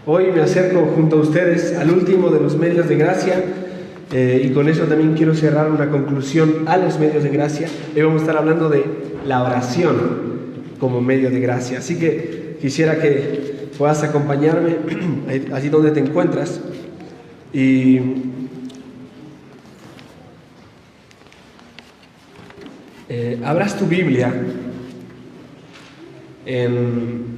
Hoy me acerco junto a ustedes al último de los medios de gracia y con eso también quiero cerrar una conclusión a los medios de gracia. Hoy vamos a estar hablando de la oración como medio de gracia. Así que quisiera que puedas acompañarme allí donde te encuentras y abras tu Biblia en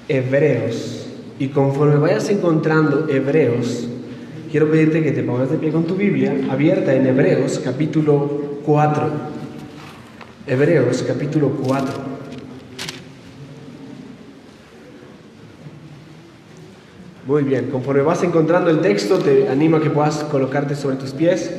Hebreos. Y conforme vayas encontrando Hebreos, quiero pedirte que te pongas de pie con tu Biblia abierta en Hebreos capítulo 4. Hebreos capítulo 4. Muy bien, conforme vas encontrando el texto, te animo a que puedas colocarte sobre tus pies.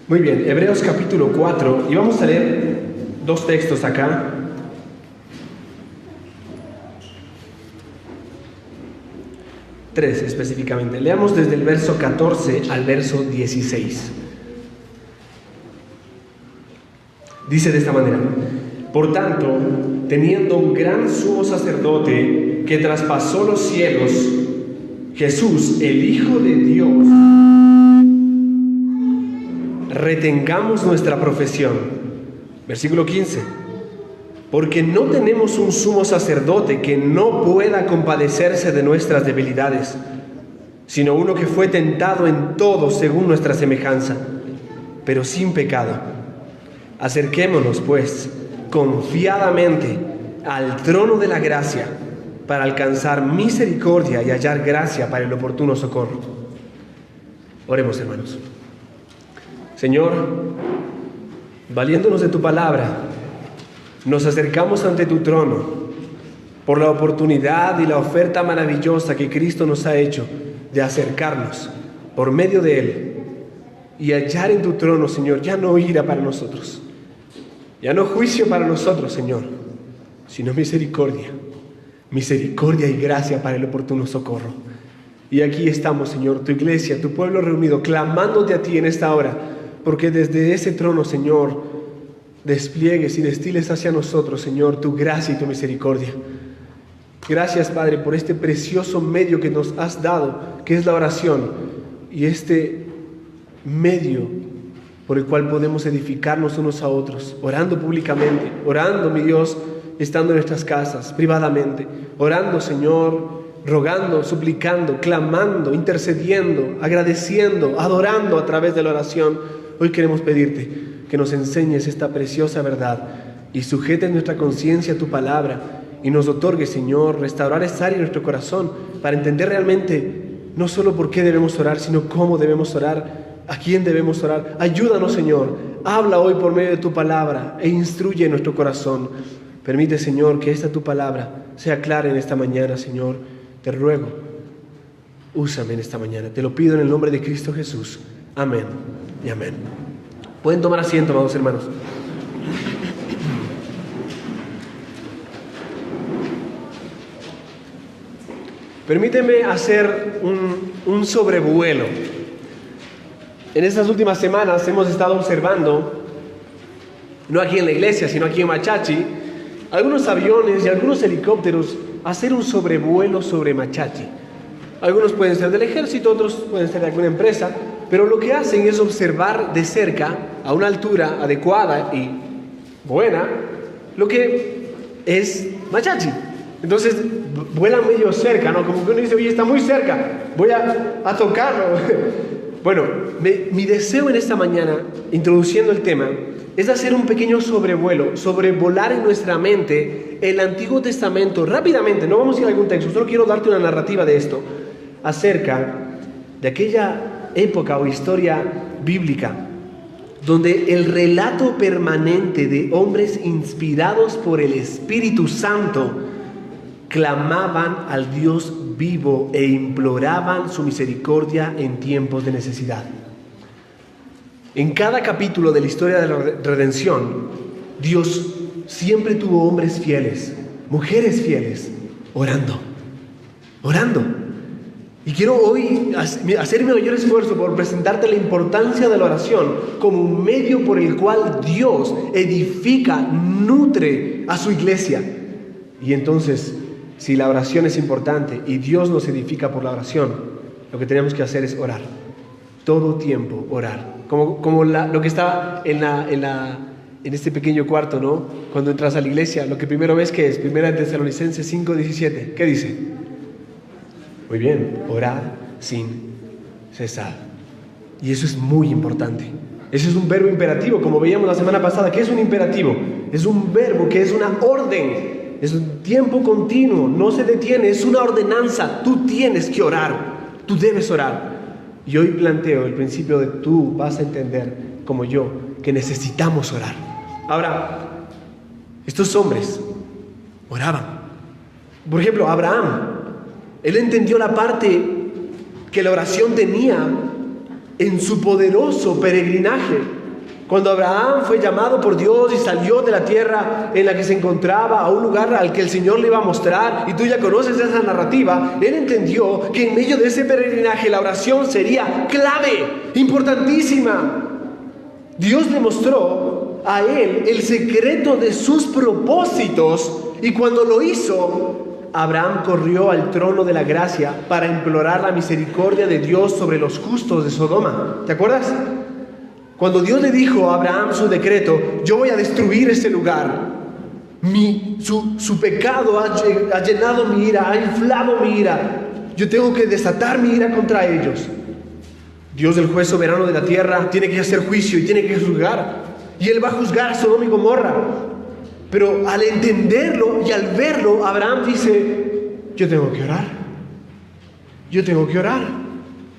Muy bien, Hebreos capítulo 4, y vamos a leer dos textos acá. Tres específicamente. Leamos desde el verso 14 al verso 16. Dice de esta manera: por tanto, teniendo un gran sumo sacerdote que traspasó los cielos, Jesús, el Hijo de Dios, retengamos nuestra profesión. Versículo 15. Porque no tenemos un sumo sacerdote que no pueda compadecerse de nuestras debilidades, sino uno que fue tentado en todo según nuestra semejanza, pero sin pecado. Acerquémonos, pues, confiadamente al trono de la gracia para alcanzar misericordia y hallar gracia para el oportuno socorro. Oremos, hermanos. Señor, valiéndonos de tu palabra, nos acercamos ante tu trono por la oportunidad y la oferta maravillosa que Cristo nos ha hecho de acercarnos por medio de Él y hallar en tu trono, Señor, ya no ira para nosotros, ya no juicio para nosotros, Señor, sino misericordia, misericordia y gracia para el oportuno socorro. Y aquí estamos, Señor, tu iglesia, tu pueblo reunido, clamándote a ti en esta hora, porque desde ese trono, Señor, despliegues y destiles hacia nosotros, Señor, tu gracia y tu misericordia. Gracias, Padre, por este precioso medio que nos has dado, que es la oración, y este medio por el cual podemos edificarnos unos a otros, orando públicamente, orando, mi Dios, estando en nuestras casas, privadamente, orando, Señor, rogando, suplicando, clamando, intercediendo, agradeciendo, adorando a través de la oración. Hoy queremos pedirte que nos enseñes esta preciosa verdad y sujetes nuestra conciencia a tu palabra y nos otorgue, Señor, restaurar esa área en nuestro corazón para entender realmente no solo por qué debemos orar, sino cómo debemos orar, a quién debemos orar. Ayúdanos, Señor, habla hoy por medio de tu palabra e instruye nuestro corazón. Permite, Señor, que esta tu palabra sea clara en esta mañana, Señor. Te ruego, úsame en esta mañana. Te lo pido en el nombre de Cristo Jesús. Amén y amén. Pueden tomar asiento, amados hermanos. Permíteme hacer un sobrevuelo. En estas últimas semanas hemos estado observando, no aquí en la iglesia, sino aquí en Machachi, algunos aviones y algunos helicópteros hacer un sobrevuelo sobre Machachi. Algunos pueden ser del ejército, otros pueden ser de alguna empresa, pero lo que hacen es observar de cerca, a una altura adecuada y buena, lo que es Machachi. Entonces vuelan medio cerca, ¿no? Como que uno dice, oye, está muy cerca, voy a tocarlo. Bueno, mi deseo en esta mañana, introduciendo el tema, es hacer un pequeño sobrevuelo, sobrevolar en nuestra mente el Antiguo Testamento rápidamente. No vamos a ir a algún texto, solo quiero darte una narrativa de esto, acerca de aquella época o historia bíblica donde el relato permanente de hombres inspirados por el Espíritu Santo clamaban al Dios vivo e imploraban su misericordia en tiempos de necesidad. En cada capítulo de la historia de la redención, Dios siempre tuvo hombres fieles, mujeres fieles, orando, orando. Y quiero hoy hacer mi mayor esfuerzo por presentarte la importancia de la oración como un medio por el cual Dios edifica, nutre a su iglesia. Y entonces, si la oración es importante y Dios nos edifica por la oración, lo que tenemos que hacer es orar. Todo tiempo orar. Como lo que está en este pequeño cuarto, ¿no? Cuando entras a la iglesia, lo que primero ves que es 1 Tesalonicenses 5:17. ¿Qué dice? Muy bien, orad sin cesar. Y eso es muy importante. Eso es un verbo imperativo, como veíamos la semana pasada. ¿Qué es un imperativo? Es un verbo que es una orden. Es un tiempo continuo, no se detiene, es una ordenanza. Tú tienes que orar, tú debes orar. Y hoy planteo el principio de tú vas a entender, como yo, que necesitamos orar. Ahora, estos hombres oraban. Por ejemplo, Abraham, él entendió la parte que la oración tenía en su poderoso peregrinaje. Cuando Abraham fue llamado por Dios y salió de la tierra en la que se encontraba a un lugar al que el Señor le iba a mostrar, y tú ya conoces esa narrativa, él entendió que en medio de ese peregrinaje la oración sería clave, importantísima. Dios le mostró a él el secreto de sus propósitos, y cuando lo hizo, Abraham corrió al trono de la gracia para implorar la misericordia de Dios sobre los justos de Sodoma. ¿Te acuerdas? Cuando Dios le dijo a Abraham su decreto, yo voy a destruir ese lugar. Su pecado ha llenado mi ira, ha inflado mi ira. Yo tengo que desatar mi ira contra ellos. Dios, el juez soberano de la tierra, tiene que hacer juicio y tiene que juzgar. Y Él va a juzgar Sodoma y Gomorra. Pero al entenderlo y al verlo, Abraham dice, yo tengo que orar. Yo tengo que orar.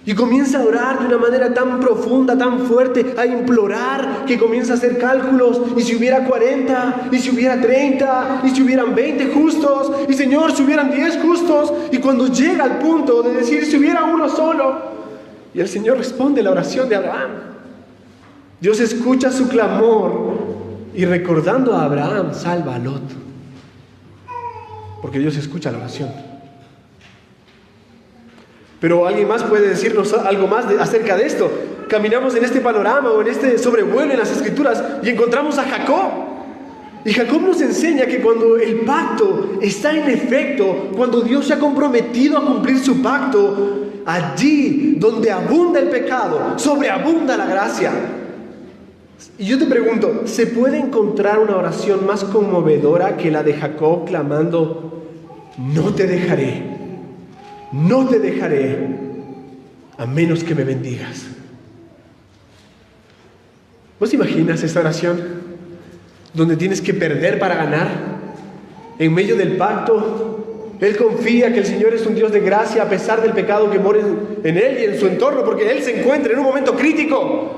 Y comienza a orar de una manera tan profunda, tan fuerte, a implorar, que comienza a hacer cálculos. Y si hubiera 40, y si hubiera 30, y si hubieran 20 justos, y Señor, si hubieran 10 justos. Y cuando llega al punto de decir, si hubiera uno solo, y el Señor responde la oración de Abraham. Dios escucha su clamor, y recordando a Abraham, salva a Lot. Porque Dios escucha la oración. Pero alguien más puede decirnos algo más acerca de esto. Caminamos en este panorama o en este sobrevuelo en las Escrituras y encontramos a Jacob. Y Jacob nos enseña que cuando el pacto está en efecto, cuando Dios se ha comprometido a cumplir su pacto, allí donde abunda el pecado, sobreabunda la gracia. Y yo te pregunto, ¿se puede encontrar una oración más conmovedora que la de Jacob clamando, no te dejaré? No te dejaré a menos que me bendigas. ¿Vos imaginas esta oración? Donde tienes que perder para ganar. En medio del pacto, él confía que el Señor es un Dios de gracia a pesar del pecado que mora en él y en su entorno, porque él se encuentra en un momento crítico.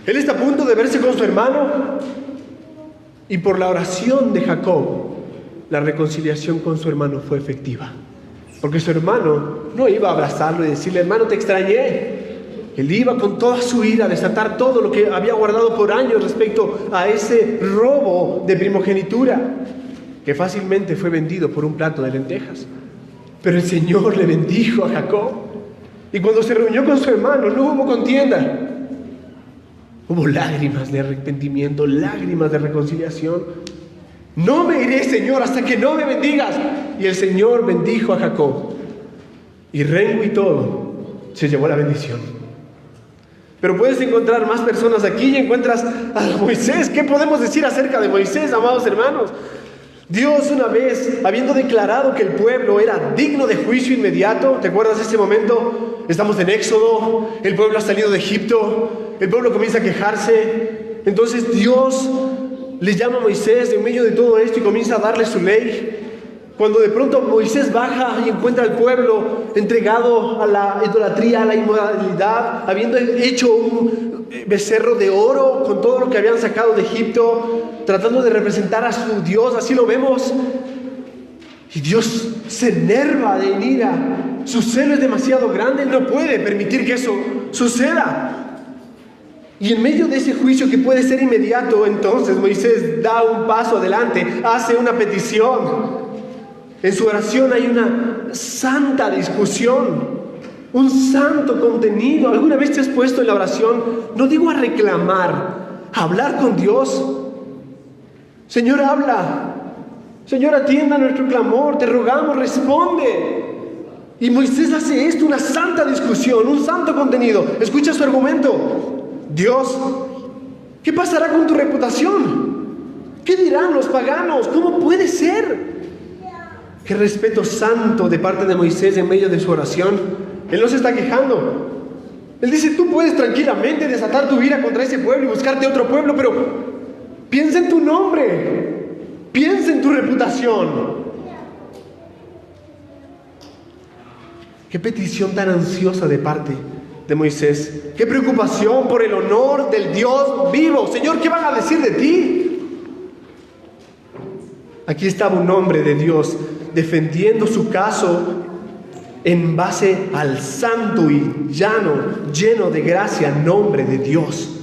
Él está a punto de verse con su hermano. Y por la oración de Jacob, la reconciliación con su hermano fue efectiva. Porque su hermano no iba a abrazarlo y decirle, hermano, te extrañé. Él iba con toda su ira a desatar todo lo que había guardado por años respecto a ese robo de primogenitura, que fácilmente fue vendido por un plato de lentejas. Pero el Señor le bendijo a Jacob. Y cuando se reunió con su hermano, no hubo contienda. Hubo lágrimas de arrepentimiento, lágrimas de reconciliación. No me iré, Señor, hasta que no me bendigas. Y el Señor bendijo a Jacob. Y rengo y todo se llevó la bendición. Pero puedes encontrar más personas aquí y encuentras a Moisés. ¿Qué podemos decir acerca de Moisés, amados hermanos? Dios una vez, habiendo declarado que el pueblo era digno de juicio inmediato, ¿te acuerdas de ese momento? Estamos en Éxodo, el pueblo ha salido de Egipto, el pueblo comienza a quejarse. Entonces Dios le llama a Moisés en medio de todo esto y comienza a darle su ley. Cuando de pronto Moisés baja y encuentra al pueblo entregado a la idolatría, a la inmoralidad, habiendo hecho un becerro de oro con todo lo que habían sacado de Egipto, tratando de representar a su Dios, así lo vemos. Y Dios se enerva de ira. Su celo es demasiado grande, Él no puede permitir que eso suceda. Y en medio de ese juicio que puede ser inmediato, entonces Moisés da un paso adelante, hace una petición. En su oración hay una santa discusión, un santo contenido. ¿Alguna vez te has puesto en la oración, no digo a reclamar, a hablar con Dios? Señor, habla. Señor, atienda nuestro clamor, te rogamos, responde. Y Moisés hace esto, una santa discusión, un santo contenido. Escucha su argumento. Dios, ¿qué pasará con tu reputación? ¿Qué dirán los paganos? ¿Cómo puede ser? Qué respeto santo de parte de Moisés en medio de su oración. Él no se está quejando. Él dice, tú puedes tranquilamente desatar tu ira contra ese pueblo y buscarte otro pueblo, pero piensa en tu nombre, piensa en tu reputación. Qué petición tan ansiosa de parte de Moisés. Qué preocupación por el honor del Dios vivo. Señor, ¿qué van a decir de ti? Aquí estaba un hombre de Dios defendiendo su caso en base al santo y lleno de gracia nombre de Dios.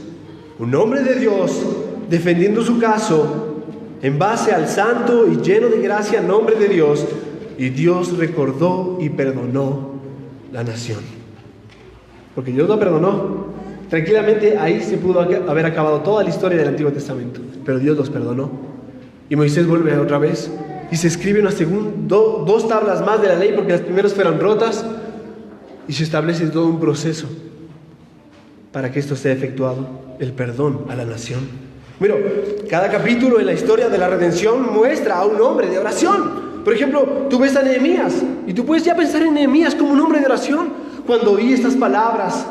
Un hombre de Dios defendiendo su caso en base al santo y lleno de gracia nombre de Dios. Y Dios recordó y perdonó la nación. Porque Dios lo perdonó. Tranquilamente ahí se pudo haber acabado toda la historia del Antiguo Testamento. Pero Dios los perdonó. Y Moisés vuelve otra vez y se escribe dos tablas más de la ley, porque las primeras fueron rotas, y se establece todo un proceso para que esto sea efectuado, el perdón a la nación. Mira, cada capítulo en la historia de la redención muestra a un hombre de oración. Por ejemplo, tú ves a Nehemías y tú puedes ya pensar en Nehemías como un hombre de oración. Cuando oí estas palabras,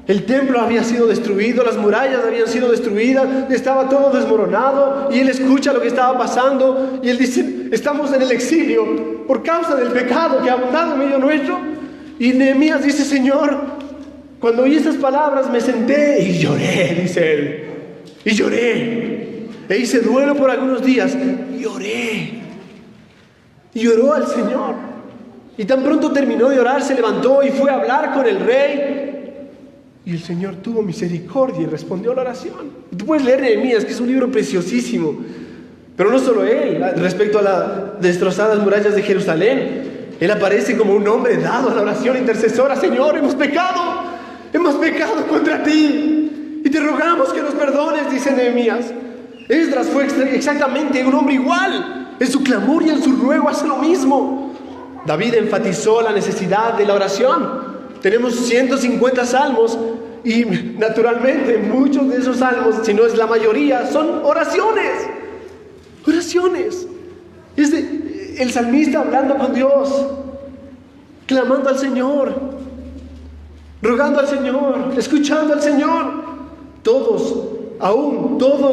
el templo había sido destruido, las murallas habían sido destruidas, estaba todo desmoronado, y él escucha lo que estaba pasando, y él dice, estamos en el exilio por causa del pecado que ha abundado en medio nuestro. Y Nehemías dice, Señor, cuando oí estas palabras me senté y lloré, dice él, y lloré, e hice duelo por algunos días, y oré, y lloró al Señor. Y tan pronto terminó de orar, se levantó y fue a hablar con el rey. Y el Señor tuvo misericordia y respondió a la oración. Tú puedes leer Nehemías, que es un libro preciosísimo. Pero no solo él, respecto a las destrozadas murallas de Jerusalén, él aparece como un hombre dado a la oración intercesora. Señor, hemos pecado contra ti, y te rogamos que nos perdones, dice Nehemías. Esdras fue exactamente un hombre igual. En su clamor y en su ruego hace lo mismo. David enfatizó la necesidad de la oración. Tenemos 150 salmos y naturalmente muchos de esos salmos, si no es la mayoría, son oraciones. Oraciones. Es el salmista hablando con Dios, clamando al Señor, rogando al Señor, escuchando al Señor. Todos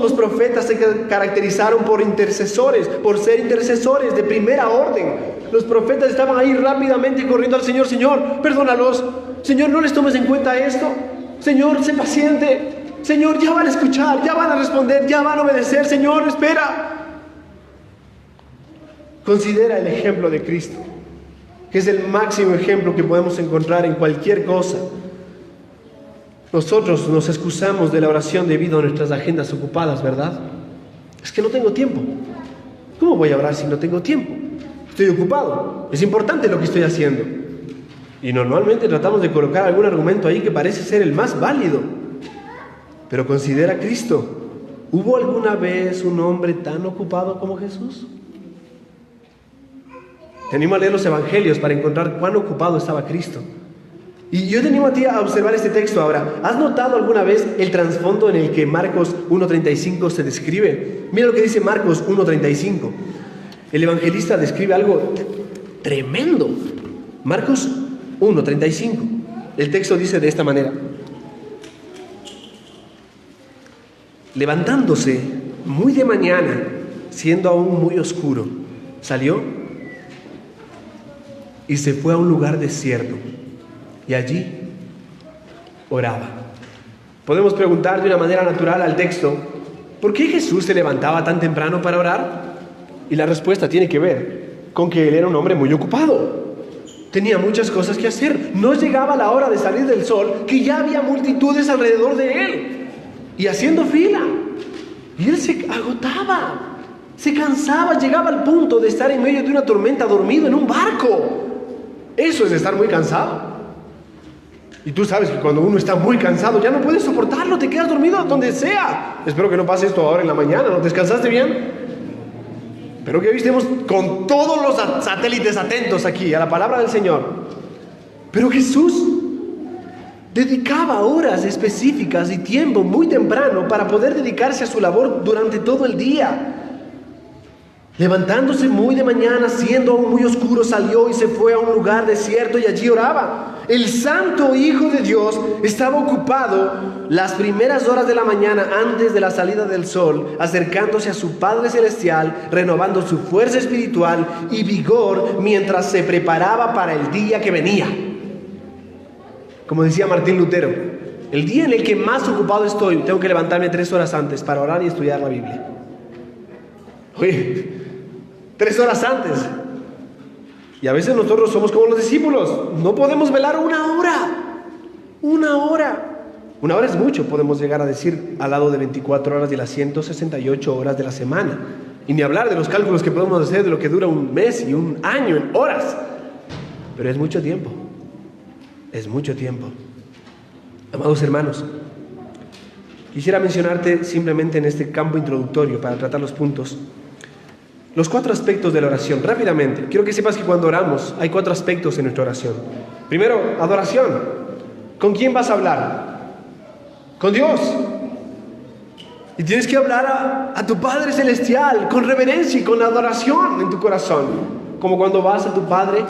los profetas se caracterizaron por ser intercesores de primera orden. Los profetas estaban ahí rápidamente corriendo al Señor. Señor, perdónalos. Señor, no les tomes en cuenta esto. Señor, sé paciente. Señor, ya van a escuchar, ya van a responder, ya van a obedecer. Señor, espera. Considera el ejemplo de Cristo, que es el máximo ejemplo que podemos encontrar en cualquier cosa. Nosotros nos excusamos de la oración debido a nuestras agendas ocupadas, ¿verdad? Es que no tengo tiempo. ¿Cómo voy a orar si no tengo tiempo? Estoy ocupado. Es importante lo que estoy haciendo. Y normalmente tratamos de colocar algún argumento ahí que parece ser el más válido. Pero considera a Cristo. ¿Hubo alguna vez un hombre tan ocupado como Jesús? Te animo a leer los evangelios para encontrar cuán ocupado estaba Cristo. Y yo te animo a ti a observar este texto ahora. ¿Has notado alguna vez el trasfondo en el que Marcos 1.35 se describe? Mira lo que dice Marcos 1.35. El evangelista describe algo tremendo. Marcos 1.35. El texto dice de esta manera: levantándose muy de mañana, siendo aún muy oscuro, salió y se fue a un lugar desierto, y allí oraba. Podemos preguntar de una manera natural al texto: ¿por qué Jesús se levantaba tan temprano para orar? Y la respuesta tiene que ver con que él era un hombre muy ocupado. Tenía muchas cosas que hacer. No llegaba la hora de salir del sol, que ya había multitudes alrededor de él y haciendo fila. Y él se agotaba, Se cansaba, llegaba al punto de estar en medio de una tormenta dormido en un barco. Eso es estar muy cansado. Y tú sabes que cuando uno está muy cansado ya no puedes soportarlo, te quedas dormido donde sea. Espero que no pase esto ahora en la mañana. ¿No descansaste bien? Espero que hoy estemos con todos los satélites atentos aquí a la palabra del Señor. Pero Jesús dedicaba horas específicas y tiempo muy temprano para poder dedicarse a su labor durante todo el día. Levantándose muy de mañana, siendo aún muy oscuro, salió y se fue a un lugar desierto y allí oraba. El Santo Hijo de Dios estaba ocupado las primeras horas de la mañana antes de la salida del sol, acercándose a su Padre Celestial, renovando su fuerza espiritual y vigor mientras se preparaba para el día que venía. Como decía Martín Lutero, el día en el que más ocupado estoy, tengo que levantarme 3 horas antes para orar y estudiar la Biblia. Oye, 3 horas antes. Y a veces nosotros somos como los discípulos. No podemos velar 1 hora. 1 hora. 1 hora es mucho, podemos llegar a decir, al lado de 24 horas de las 168 horas de la semana. Y ni hablar de los cálculos que podemos hacer de lo que dura un mes y un año en horas. Pero es mucho tiempo. Es mucho tiempo. Amados hermanos, quisiera mencionarte simplemente en este campo introductorio para tratar los puntos. Los 4 aspectos de la oración, rápidamente. Quiero que sepas que cuando oramos hay 4 aspectos en nuestra oración. Primero, adoración. ¿Con quién vas a hablar? Con Dios. Y tienes que hablar a tu Padre Celestial con reverencia y con adoración en tu corazón. Como cuando vas a tu Padre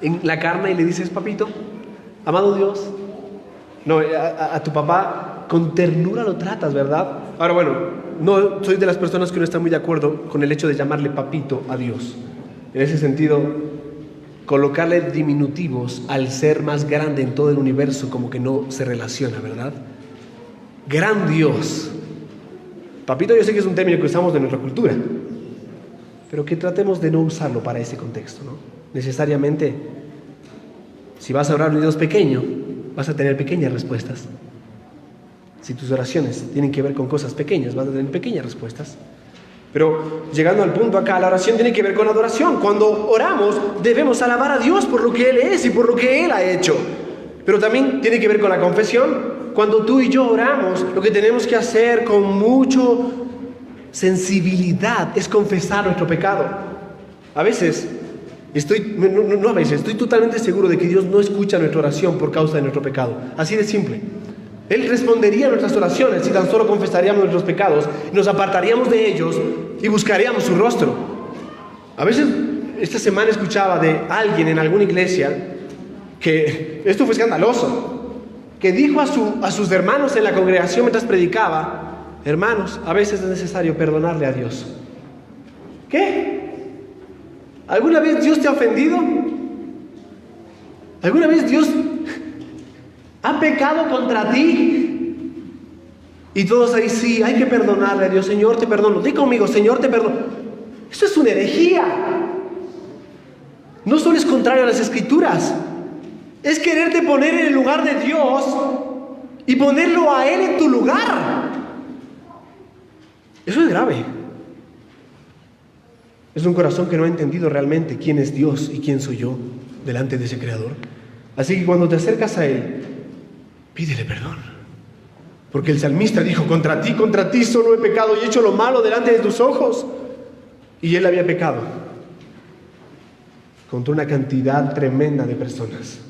en la carne y le dices, papito, amado Dios. No, a tu papá con ternura lo tratas, ¿verdad? Ahora bueno, no soy de las personas que no están muy de acuerdo con el hecho de llamarle papito a Dios. En ese sentido, colocarle diminutivos al ser más grande en todo el universo como que no se relaciona, ¿verdad? Gran Dios. Papito, yo sé que es un término que usamos de nuestra cultura, pero que tratemos de no usarlo para ese contexto, ¿no? Necesariamente, si vas a orar a un Dios pequeño, vas a tener pequeñas respuestas. Si tus oraciones tienen que ver con cosas pequeñas, vas a tener pequeñas respuestas. Pero llegando al punto acá, la oración tiene que ver con adoración. Cuando oramos, debemos alabar a Dios por lo que Él es y por lo que Él ha hecho. Pero también tiene que ver con la confesión. Cuando tú y yo oramos, lo que tenemos que hacer con mucha sensibilidad es confesar nuestro pecado. A veces, estoy totalmente seguro de que Dios no escucha nuestra oración por causa de nuestro pecado. Así de simple. Él respondería a nuestras oraciones si tan solo confesaríamos nuestros pecados, nos apartaríamos de ellos y buscaríamos su rostro. A veces, esta semana escuchaba de alguien en alguna iglesia que, esto fue escandaloso, que dijo a sus hermanos en la congregación mientras predicaba, hermanos, a veces es necesario perdonarle a Dios. ¿Qué? ¿Alguna vez Dios te ha ofendido? ¿Alguna vez Dios ha pecado contra ti? Y todos ahí, sí, hay que perdonarle a Dios. Señor, te perdono. Di conmigo, Señor, te perdono. Eso es una herejía. No solo es contrario a las Escrituras, es quererte poner en el lugar de Dios y ponerlo a Él en tu lugar. Eso es grave. Es un corazón que no ha entendido realmente quién es Dios y quién soy yo delante de ese Creador. Así que cuando te acercas a Él, pídele perdón. Porque el salmista dijo, contra ti solo he pecado y he hecho lo malo delante de tus ojos. Y él había pecado contra una cantidad tremenda de personas.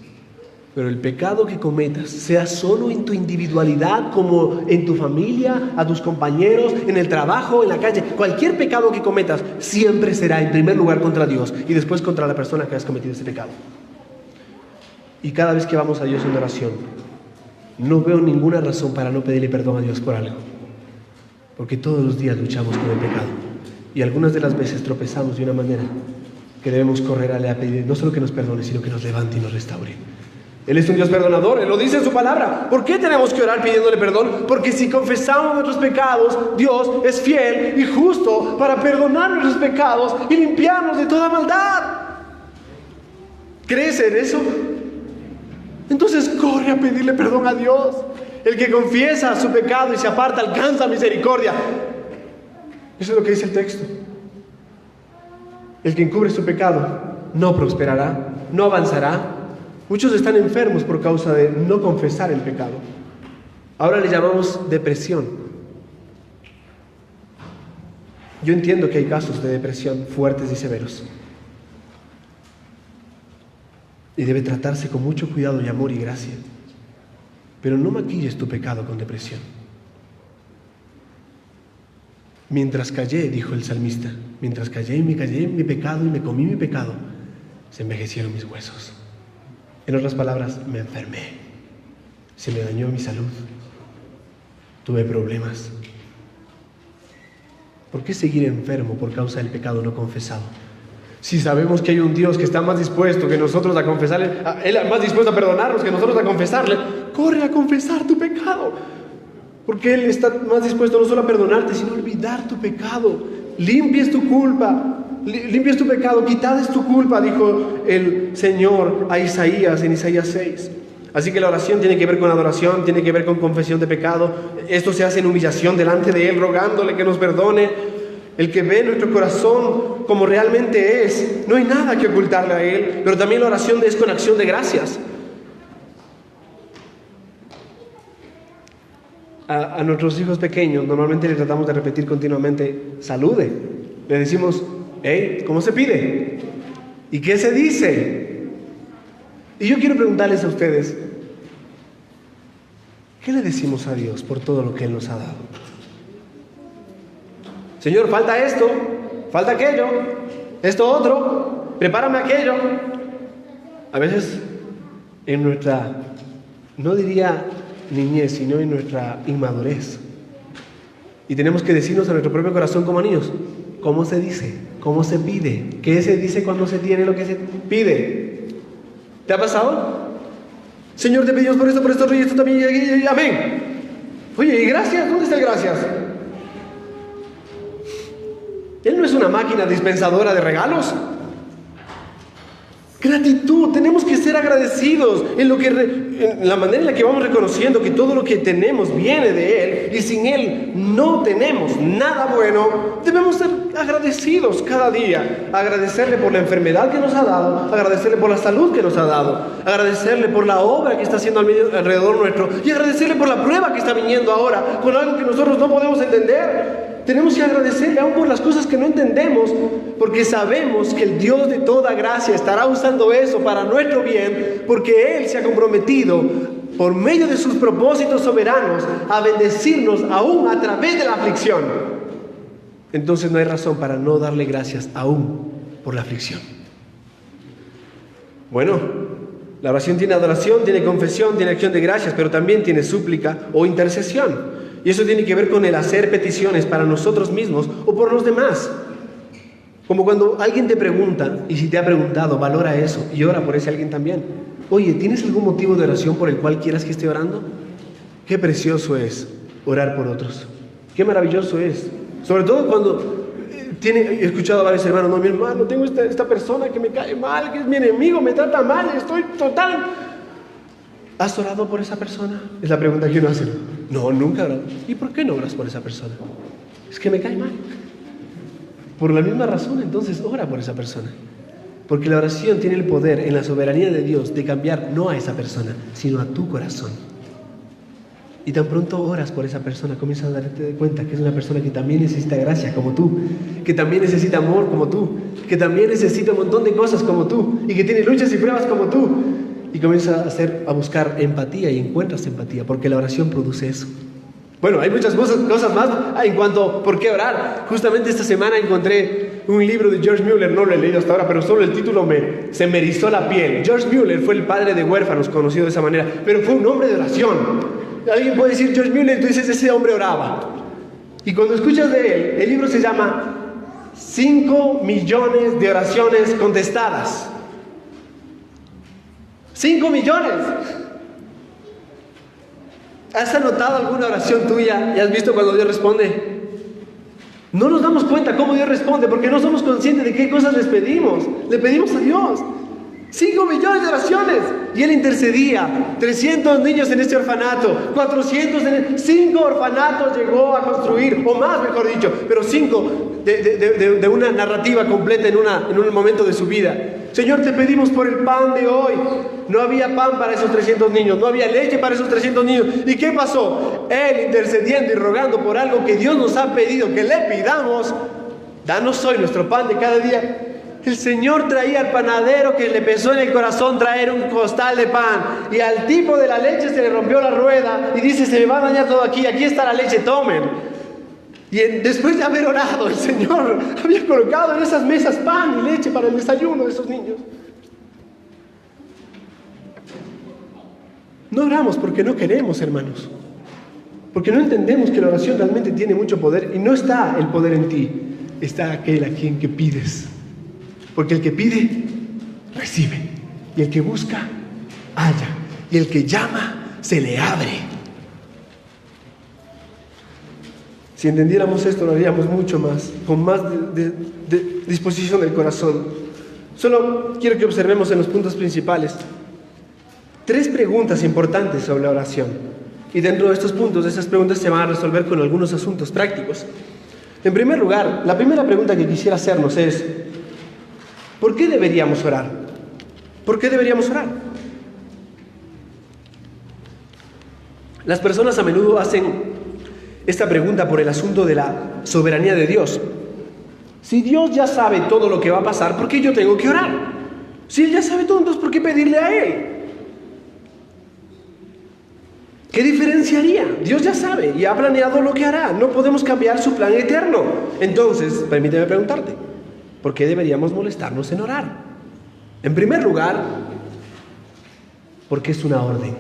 Pero el pecado que cometas, sea solo en tu individualidad, como en tu familia, a tus compañeros, en el trabajo, en la calle, cualquier pecado que cometas, siempre será en primer lugar contra Dios y después contra la persona que has cometido ese pecado. Y cada vez que vamos a Dios en oración, no veo ninguna razón para no pedirle perdón a Dios por algo. Porque todos los días luchamos con el pecado. Y algunas de las veces tropezamos de una manera que debemos correr a pedir, no solo que nos perdone, sino que nos levante y nos restaure. Él es un Dios perdonador, Él lo dice en su palabra. ¿Por qué tenemos que orar pidiéndole perdón? Porque si confesamos nuestros pecados, Dios es fiel y justo para perdonar nuestros pecados y limpiarnos de toda maldad. ¿Crees en eso? Entonces corre a pedirle perdón a Dios. El que confiesa su pecado y se aparta alcanza misericordia. Eso es lo que dice el texto. El que encubre su pecado no prosperará, no avanzará. Muchos están enfermos por causa de no confesar el pecado. Ahora le llamamos depresión. Yo entiendo que hay casos de depresión fuertes y severos. Y debe tratarse con mucho cuidado y amor y gracia. Pero no maquilles tu pecado con depresión. Mientras callé, dijo el salmista, mientras callé en mi pecado y me comí mi pecado, se envejecieron mis huesos. En otras palabras, me enfermé. Se me dañó mi salud. Tuve problemas. ¿Por qué seguir enfermo por causa del pecado no confesado? Si sabemos que hay un Dios que está más dispuesto que nosotros a confesarle, Él más dispuesto a perdonarnos que nosotros a confesarle, corre a confesar tu pecado. Porque Él está más dispuesto no solo a perdonarte, sino a olvidar tu pecado. Limpies tu culpa, limpies tu pecado, quitades tu culpa, dijo el Señor a Isaías en Isaías 6. Así que la oración tiene que ver con adoración, tiene que ver con confesión de pecado. Esto se hace en humillación delante de Él, rogándole que nos perdone. El que ve nuestro corazón como realmente es, no hay nada que ocultarle a Él. Pero también la oración es con acción de gracias. A nuestros hijos pequeños normalmente le tratamos de repetir continuamente, salude. Le decimos, hey, ¿cómo se pide? ¿Y qué se dice? Y yo quiero preguntarles a ustedes, ¿qué le decimos a Dios por todo lo que Él nos ha dado? Señor, falta esto, falta aquello, esto otro, prepárame aquello. A veces en nuestra, no diría niñez, sino en nuestra inmadurez. Y tenemos que decirnos a nuestro propio corazón como niños, ¿cómo se dice? ¿Cómo se pide? ¿Qué se dice cuando se tiene lo que se pide? ¿Te ha pasado? Señor, te pedimos por esto, y esto también, y amén. Oye, ¿y gracias? ¿Dónde está el gracias? Él no es una máquina dispensadora de regalos. Gratitud, tenemos que ser agradecidos en la manera en la que vamos reconociendo que todo lo que tenemos viene de Él y sin Él no tenemos nada bueno. Debemos ser agradecidos cada día, agradecerle por la enfermedad que nos ha dado, agradecerle por la salud que nos ha dado, agradecerle por la obra que está haciendo alrededor nuestro y agradecerle por la prueba que está viniendo ahora con algo que nosotros no podemos entender. Tenemos que agradecerle aún por las cosas que no entendemos, porque sabemos que el Dios de toda gracia estará usando eso para nuestro bien, porque Él se ha comprometido por medio de sus propósitos soberanos a bendecirnos aún a través de la aflicción. Entonces no hay razón para no darle gracias aún por la aflicción. Bueno, la oración tiene adoración, tiene confesión, tiene acción de gracias, pero también tiene súplica o intercesión. Y eso tiene que ver con el hacer peticiones para nosotros mismos o por los demás. Como cuando alguien te pregunta, y si te ha preguntado, valora eso y ora por ese alguien también. Oye, ¿tienes algún motivo de oración por el cual quieras que esté orando? Qué precioso es orar por otros. Qué maravilloso es. Sobre todo cuando he escuchado a varios hermanos, no, mi hermano, tengo esta persona que me cae mal, que es mi enemigo, me trata mal, estoy total. ¿Has orado por esa persona? Es la pregunta que uno hace. No, nunca he orado. ¿Y por qué no oras por esa persona? Es que me cae mal. Por la misma razón, entonces, ora por esa persona. Porque la oración tiene el poder en la soberanía de Dios de cambiar no a esa persona, sino a tu corazón. Y tan pronto oras por esa persona, comienzas a darte cuenta que es una persona que también necesita gracia como tú, que también necesita amor como tú, que también necesita un montón de cosas como tú, y que tiene luchas y pruebas como tú. Y comienzas a buscar empatía y encuentras empatía, porque la oración produce eso. Bueno, hay muchas cosas más en cuanto a por qué orar. Justamente esta semana encontré un libro de George Mueller, no lo he leído hasta ahora, pero solo el título se me erizó la piel. George Mueller fue el padre de huérfanos, conocido de esa manera, pero fue un hombre de oración. Alguien puede decir George Mueller, tú dices, ese hombre oraba. Y cuando escuchas de él, el libro se llama 5 millones de oraciones contestadas. 5 millones. ¿Has anotado alguna oración tuya y has visto cuando Dios responde? No nos damos cuenta cómo Dios responde porque no somos conscientes de qué cosas les pedimos. Le pedimos a Dios 5 millones de oraciones y Él intercedía. 300 niños en este orfanato, 400 5 orfanatos llegó a construir, o más mejor dicho, pero 5 de una narrativa completa en un momento de su vida. Señor, te pedimos por el pan de hoy. No había pan para esos 300 niños, no había leche para esos 300 niños. ¿Y qué pasó? Él intercediendo y rogando por algo que Dios nos ha pedido que le pidamos. Danos hoy nuestro pan de cada día. El Señor traía al panadero que le pesó en el corazón traer un costal de pan, y al tipo de la leche se le rompió la rueda y dice: se me va a dañar todo aquí está la leche, tomen. Y después de haber orado, el Señor había colocado en esas mesas pan y leche para el desayuno de esos niños. No oramos porque no queremos, hermanos, porque no entendemos que la oración realmente tiene mucho poder, y no está el poder en ti, está aquel a quien que pides. Porque el que pide, recibe. Y el que busca, halla. Y el que llama, se le abre. Si entendiéramos esto, lo haríamos mucho más, con más de disposición del corazón. Solo quiero que observemos en los puntos principales 3 preguntas importantes sobre la oración. Y dentro de estos puntos, esas preguntas se van a resolver con algunos asuntos prácticos. En primer lugar, la primera pregunta que quisiera hacernos es: ¿por qué deberíamos orar? ¿Por qué deberíamos orar? Las personas a menudo hacen esta pregunta por el asunto de la soberanía de Dios. Si Dios ya sabe todo lo que va a pasar, ¿por qué yo tengo que orar? Si Él ya sabe todo, entonces ¿por qué pedirle a Él? ¿Qué diferencia haría? Dios ya sabe y ha planeado lo que hará. No podemos cambiar su plan eterno. Entonces, permíteme preguntarte: ¿por qué deberíamos molestarnos en orar? En primer lugar, porque es una orden.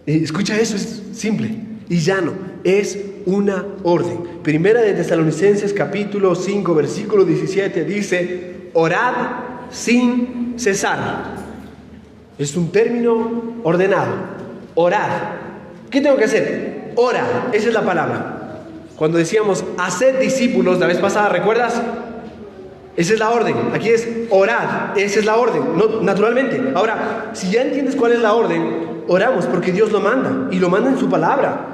Escucha eso, es simple y llano. Es una orden. Primera de Tesalonicenses capítulo 5 versículo 17 dice: orad sin cesar. Es un término ordenado. Orad. ¿Qué tengo que hacer? Ora, esa es la palabra. Cuando decíamos haced discípulos la vez pasada, ¿recuerdas? Esa es la orden. Aquí es orad, esa es la orden, no, naturalmente. Ahora, si ya entiendes cuál es la orden, oramos porque Dios lo manda, y lo manda en su palabra.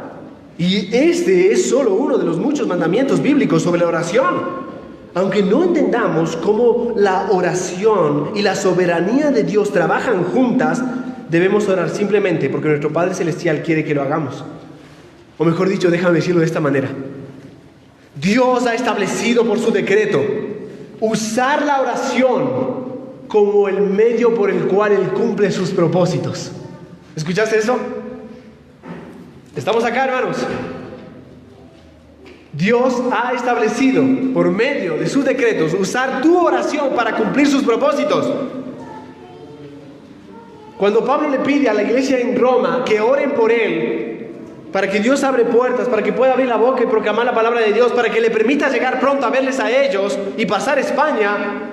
Y este es solo uno de los muchos mandamientos bíblicos sobre la oración. Aunque no entendamos cómo la oración y la soberanía de Dios trabajan juntas, debemos orar simplemente porque nuestro Padre Celestial quiere que lo hagamos. O mejor dicho, déjame decirlo de esta manera: Dios ha establecido por su decreto usar la oración como el medio por el cual Él cumple sus propósitos. ¿Escuchaste eso? ¿Estamos acá, hermanos? Dios ha establecido por medio de sus decretos usar tu oración para cumplir sus propósitos. Cuando Pablo le pide a la iglesia en Roma que oren por él, para que Dios abre puertas, para que pueda abrir la boca y proclamar la palabra de Dios, para que le permita llegar pronto a verles a ellos y pasar España,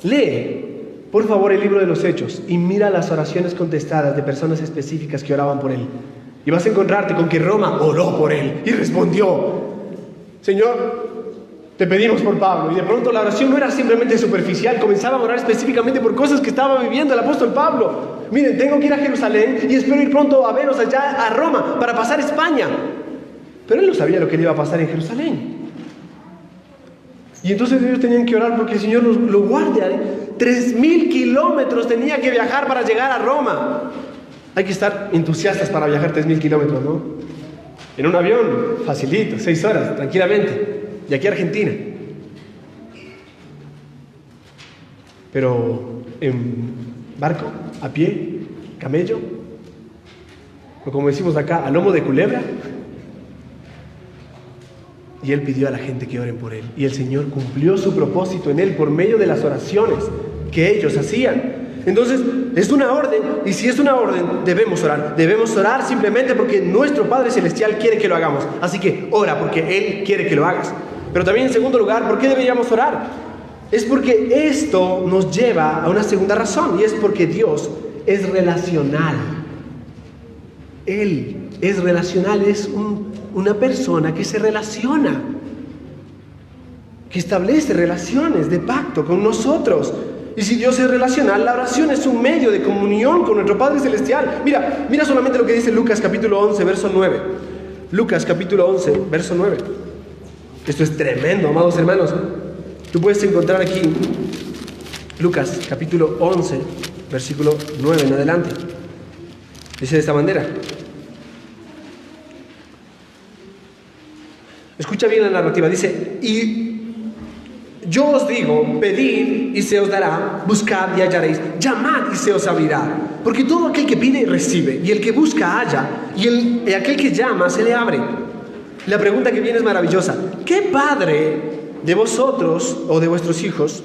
lee, por favor, el libro de los Hechos y mira las oraciones contestadas de personas específicas que oraban por él. Y vas a encontrarte con que Roma oró por él y respondió: Señor, te pedimos por Pablo. Y de pronto la oración no era simplemente superficial, comenzaban a orar específicamente por cosas que estaba viviendo el apóstol Pablo. Miren, tengo que ir a Jerusalén y espero ir pronto a veros allá a Roma para pasar España. Pero él no sabía lo que le iba a pasar en Jerusalén. Y entonces ellos tenían que orar porque el Señor lo guarde. 3.000 kilómetros tenía que viajar para llegar a Roma. Hay que estar entusiastas para viajar 3.000 kilómetros, ¿no? En un avión, facilito, 6 horas, tranquilamente. De aquí a Argentina. Pero en barco, a pie, camello, o como decimos acá, a lomo de culebra. Y él pidió a la gente que oren por él. Y el Señor cumplió su propósito en él por medio de las oraciones que ellos hacían. Entonces, es una orden, y si es una orden, debemos orar. Debemos orar simplemente porque nuestro Padre Celestial quiere que lo hagamos. Así que ora porque Él quiere que lo hagas. Pero también en segundo lugar, ¿por qué deberíamos orar? Es porque esto nos lleva a una segunda razón, y es porque Dios es relacional. Él es relacional, es una persona que se relaciona, que establece relaciones de pacto con nosotros. Y si Dios es relacional, la oración es un medio de comunión con nuestro Padre Celestial. Mira solamente lo que dice Lucas capítulo 11, verso 9. Lucas capítulo 11, verso 9. Esto es tremendo, amados hermanos. Tú puedes encontrar aquí Lucas capítulo 11, versículo 9 en adelante. Dice de esta manera. Escucha bien la narrativa. Dice, y yo os digo, pedid y se os dará, buscad y hallaréis, llamad y se os abrirá. Porque todo aquel que pide recibe, y el que busca halla, y aquel que llama se le abre. La pregunta que viene es maravillosa. ¿Qué padre de vosotros o de vuestros hijos,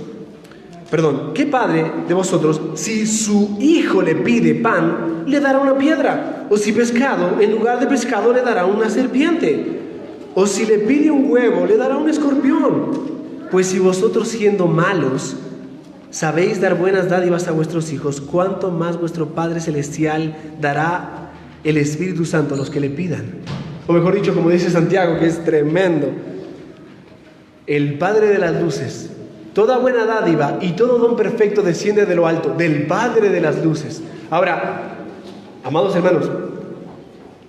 qué padre de vosotros, si su hijo le pide pan, le dará una piedra? O si pescado, en lugar de pescado le dará una serpiente. O si le pide un huevo, le dará un escorpión. Pues si vosotros, siendo malos, sabéis dar buenas dádivas a vuestros hijos, ¿cuánto más vuestro Padre Celestial dará el Espíritu Santo a los que le pidan? O mejor dicho, como dice Santiago, que es tremendo, el Padre de las luces, toda buena dádiva y todo don perfecto desciende de lo alto, del Padre de las luces. Ahora, amados hermanos,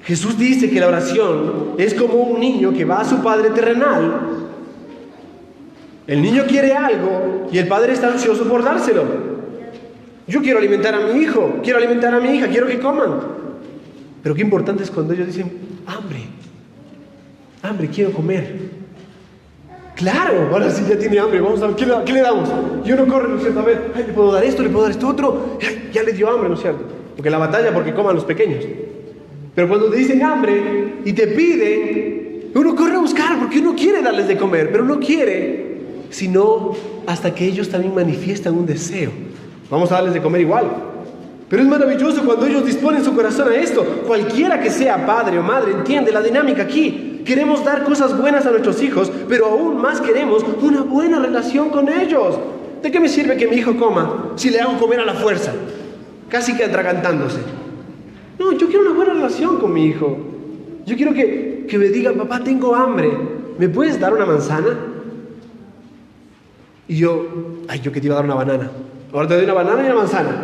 Jesús dice que la oración es como un niño que va a su padre terrenal. El niño quiere algo y el padre está ansioso por dárselo. Yo quiero alimentar a mi hijo, quiero alimentar a mi hija, quiero que coman. Pero qué importante es cuando ellos dicen, hambre, quiero comer. Claro, ahora sí ya tiene hambre, vamos a ver, ¿qué le damos? Y uno corre, ¿no es cierto? A ver, le puedo dar esto, le puedo dar esto otro. Ya le dio hambre, ¿no es cierto? Porque la batalla, porque coman los pequeños. Pero cuando te dicen hambre y te piden, uno corre a buscar porque uno quiere darles de comer, pero no quiere, sino hasta que ellos también manifiestan un deseo. Vamos a darles de comer igual. Pero es maravilloso cuando ellos disponen su corazón a esto. Cualquiera que sea padre o madre entiende la dinámica aquí. Queremos dar cosas buenas a nuestros hijos, pero aún más queremos una buena relación con ellos. ¿De qué me sirve que mi hijo coma si le hago comer a la fuerza? Casi que atragantándose. No, yo quiero una buena relación con mi hijo. Yo quiero que me diga, papá, tengo hambre, ¿me puedes dar una manzana? Y yo que te iba a dar una banana. Ahora te doy una banana y una manzana.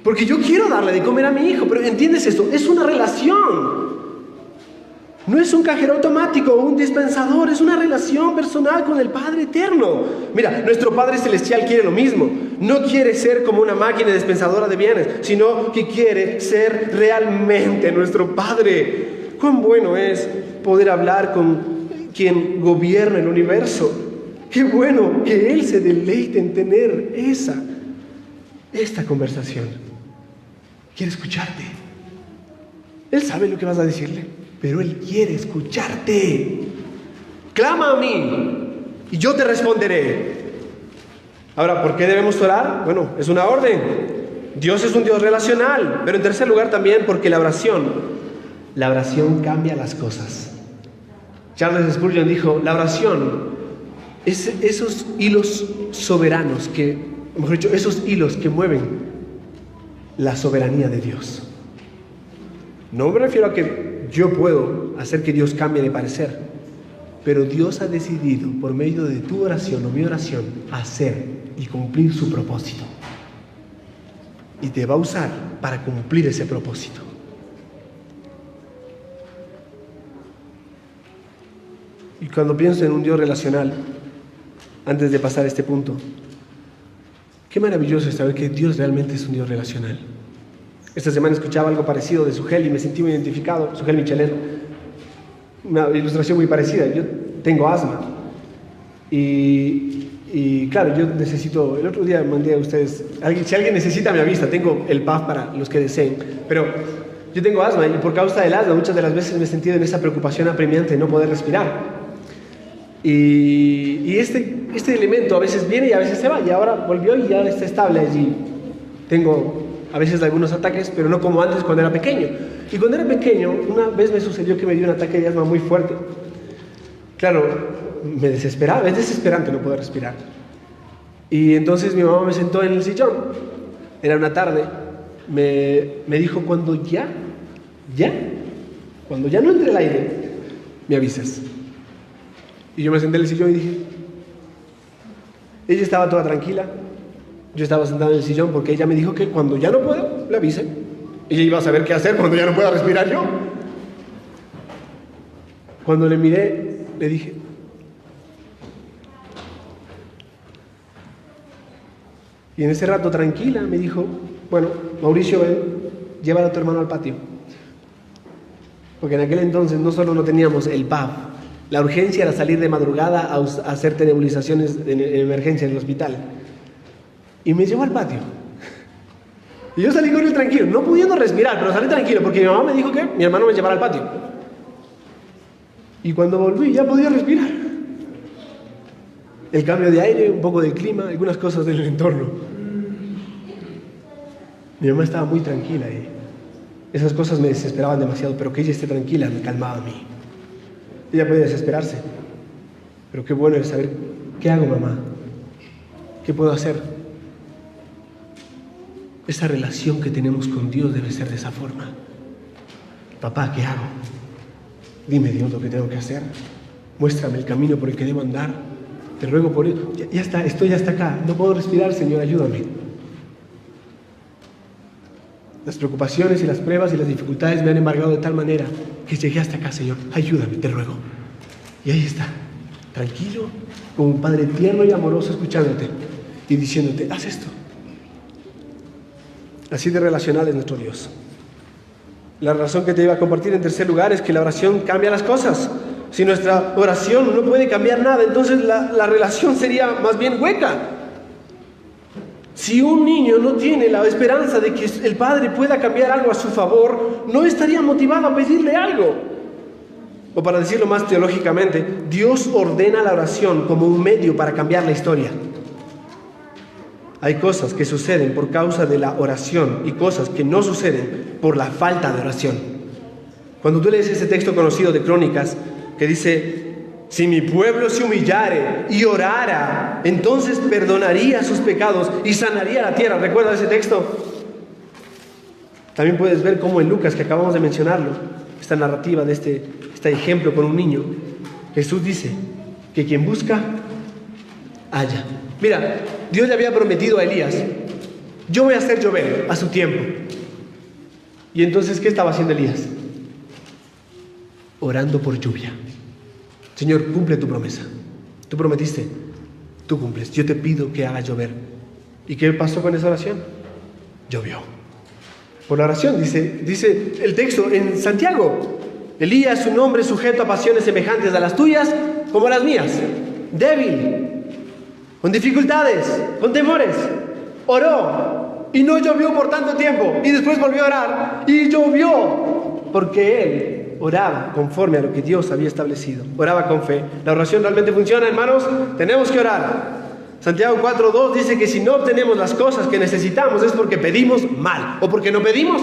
Porque yo quiero darle de comer a mi hijo. Pero ¿entiendes esto? Es una relación. No es un cajero automático o un dispensador, es una relación personal con el Padre Eterno. Mira, nuestro Padre Celestial quiere lo mismo. No quiere ser como una máquina dispensadora de bienes, sino que quiere ser realmente nuestro Padre. Cuán bueno es poder hablar con quien gobierna el universo. Qué bueno que Él se deleite en tener esta conversación. Quiere escucharte. Él sabe lo que vas a decirle, pero Él quiere escucharte. Clama a mí y yo te responderé. Ahora, ¿por qué debemos orar? Bueno, es una orden. Dios es un Dios relacional. Pero en tercer lugar también porque la oración cambia las cosas. Charles Spurgeon dijo, la oración es esos hilos soberanos esos hilos que mueven la soberanía de Dios. No me refiero a que yo puedo hacer que Dios cambie de parecer, pero Dios ha decidido por medio de tu oración o mi oración hacer y cumplir su propósito. Y te va a usar para cumplir ese propósito. Y cuando pienso en un Dios relacional, antes de pasar a este punto, qué maravilloso es saber que Dios realmente es un Dios relacional. Esta semana escuchaba algo parecido de Sugel y me sentí muy identificado. Sugel Michelén, una ilustración muy parecida. Yo tengo asma y claro, yo necesito, el otro día mandé a ustedes, si alguien necesita me avisa, tengo el PAF para los que deseen, pero yo tengo asma y por causa del asma muchas de las veces me he sentido en esa preocupación apremiante de no poder respirar. Y este elemento a veces viene y a veces se va, y ahora volvió y ya está estable allí. Tengo a veces algunos ataques, pero no como antes cuando era pequeño. Y cuando era pequeño, una vez me sucedió que me dio un ataque de asma muy fuerte. Claro, me desesperaba, es desesperante no poder respirar. Y entonces mi mamá me sentó en el sillón, era una tarde, me dijo, cuando ya no entre el aire, me avisas. Y yo me senté en el sillón y dije, ella estaba toda tranquila, yo estaba sentado en el sillón porque ella me dijo que cuando ya no pueda, le avise. Ella iba a saber qué hacer cuando ya no pueda respirar yo. Cuando le miré, le dije. Y en ese rato, tranquila, me dijo, bueno, Mauricio, ven, llévalo a tu hermano al patio. Porque en aquel entonces no solo no teníamos el PAP, la urgencia era salir de madrugada a hacerte nebulizaciones en emergencia en el hospital. Y me llevó al patio. Y yo salí con él tranquilo, no pudiendo respirar, pero salí tranquilo, porque mi mamá me dijo que mi hermano me llevara al patio. Y cuando volví ya podía respirar. El cambio de aire, un poco del clima, algunas cosas del entorno. Mi mamá estaba muy tranquila y esas cosas me desesperaban demasiado, pero que ella esté tranquila me calmaba a mí. Ella puede desesperarse, pero qué bueno es saber, ¿qué hago, mamá? ¿Qué puedo hacer? Esa relación que tenemos con Dios debe ser de esa forma. Papá, ¿qué hago? Dime, Dios, lo que tengo que hacer. Muéstrame el camino por el que debo andar. Te ruego por ello. Ya está, estoy hasta acá. No puedo respirar, Señor, ayúdame. Las preocupaciones y las pruebas y las dificultades me han embargado de tal manera que llegué hasta acá, Señor. Ayúdame, te ruego. Y ahí está, tranquilo, como un Padre tierno y amoroso escuchándote y diciéndote, haz esto. Así de relacional es nuestro Dios. La razón que te iba a compartir en tercer lugar es que la oración cambia las cosas. Si nuestra oración no puede cambiar nada, entonces la relación sería más bien hueca. Si un niño no tiene la esperanza de que el padre pueda cambiar algo a su favor, no estaría motivado a pedirle algo. O para decirlo más teológicamente, Dios ordena la oración como un medio para cambiar la historia. Hay cosas que suceden por causa de la oración y cosas que no suceden por la falta de oración. Cuando tú lees ese texto conocido de Crónicas que dice, si mi pueblo se humillare y orara, entonces perdonaría sus pecados y sanaría la tierra. ¿Recuerdas ese texto? También puedes ver cómo en Lucas, que acabamos de mencionarlo, esta narrativa de este ejemplo con un niño, Jesús dice que quien busca, halla. Mira, Dios le había prometido a Elías, yo voy a hacer llover a su tiempo. Y entonces, ¿qué estaba haciendo Elías? Orando por lluvia. Señor, cumple tu promesa. Tú prometiste, tú cumples. Yo te pido que haga llover. ¿Y qué pasó con esa oración? Llovió. Por la oración, dice el texto en Santiago. Elías, un hombre sujeto a pasiones semejantes a las tuyas, como las mías. Débil, con dificultades, con temores. Oró y no llovió por tanto tiempo. Y después volvió a orar y llovió. Porque él oraba conforme a lo que Dios había establecido. Oraba con fe. ¿La oración realmente funciona, hermanos? Tenemos que orar. Santiago 4:2 dice que si no obtenemos las cosas que necesitamos es porque pedimos mal o porque no pedimos.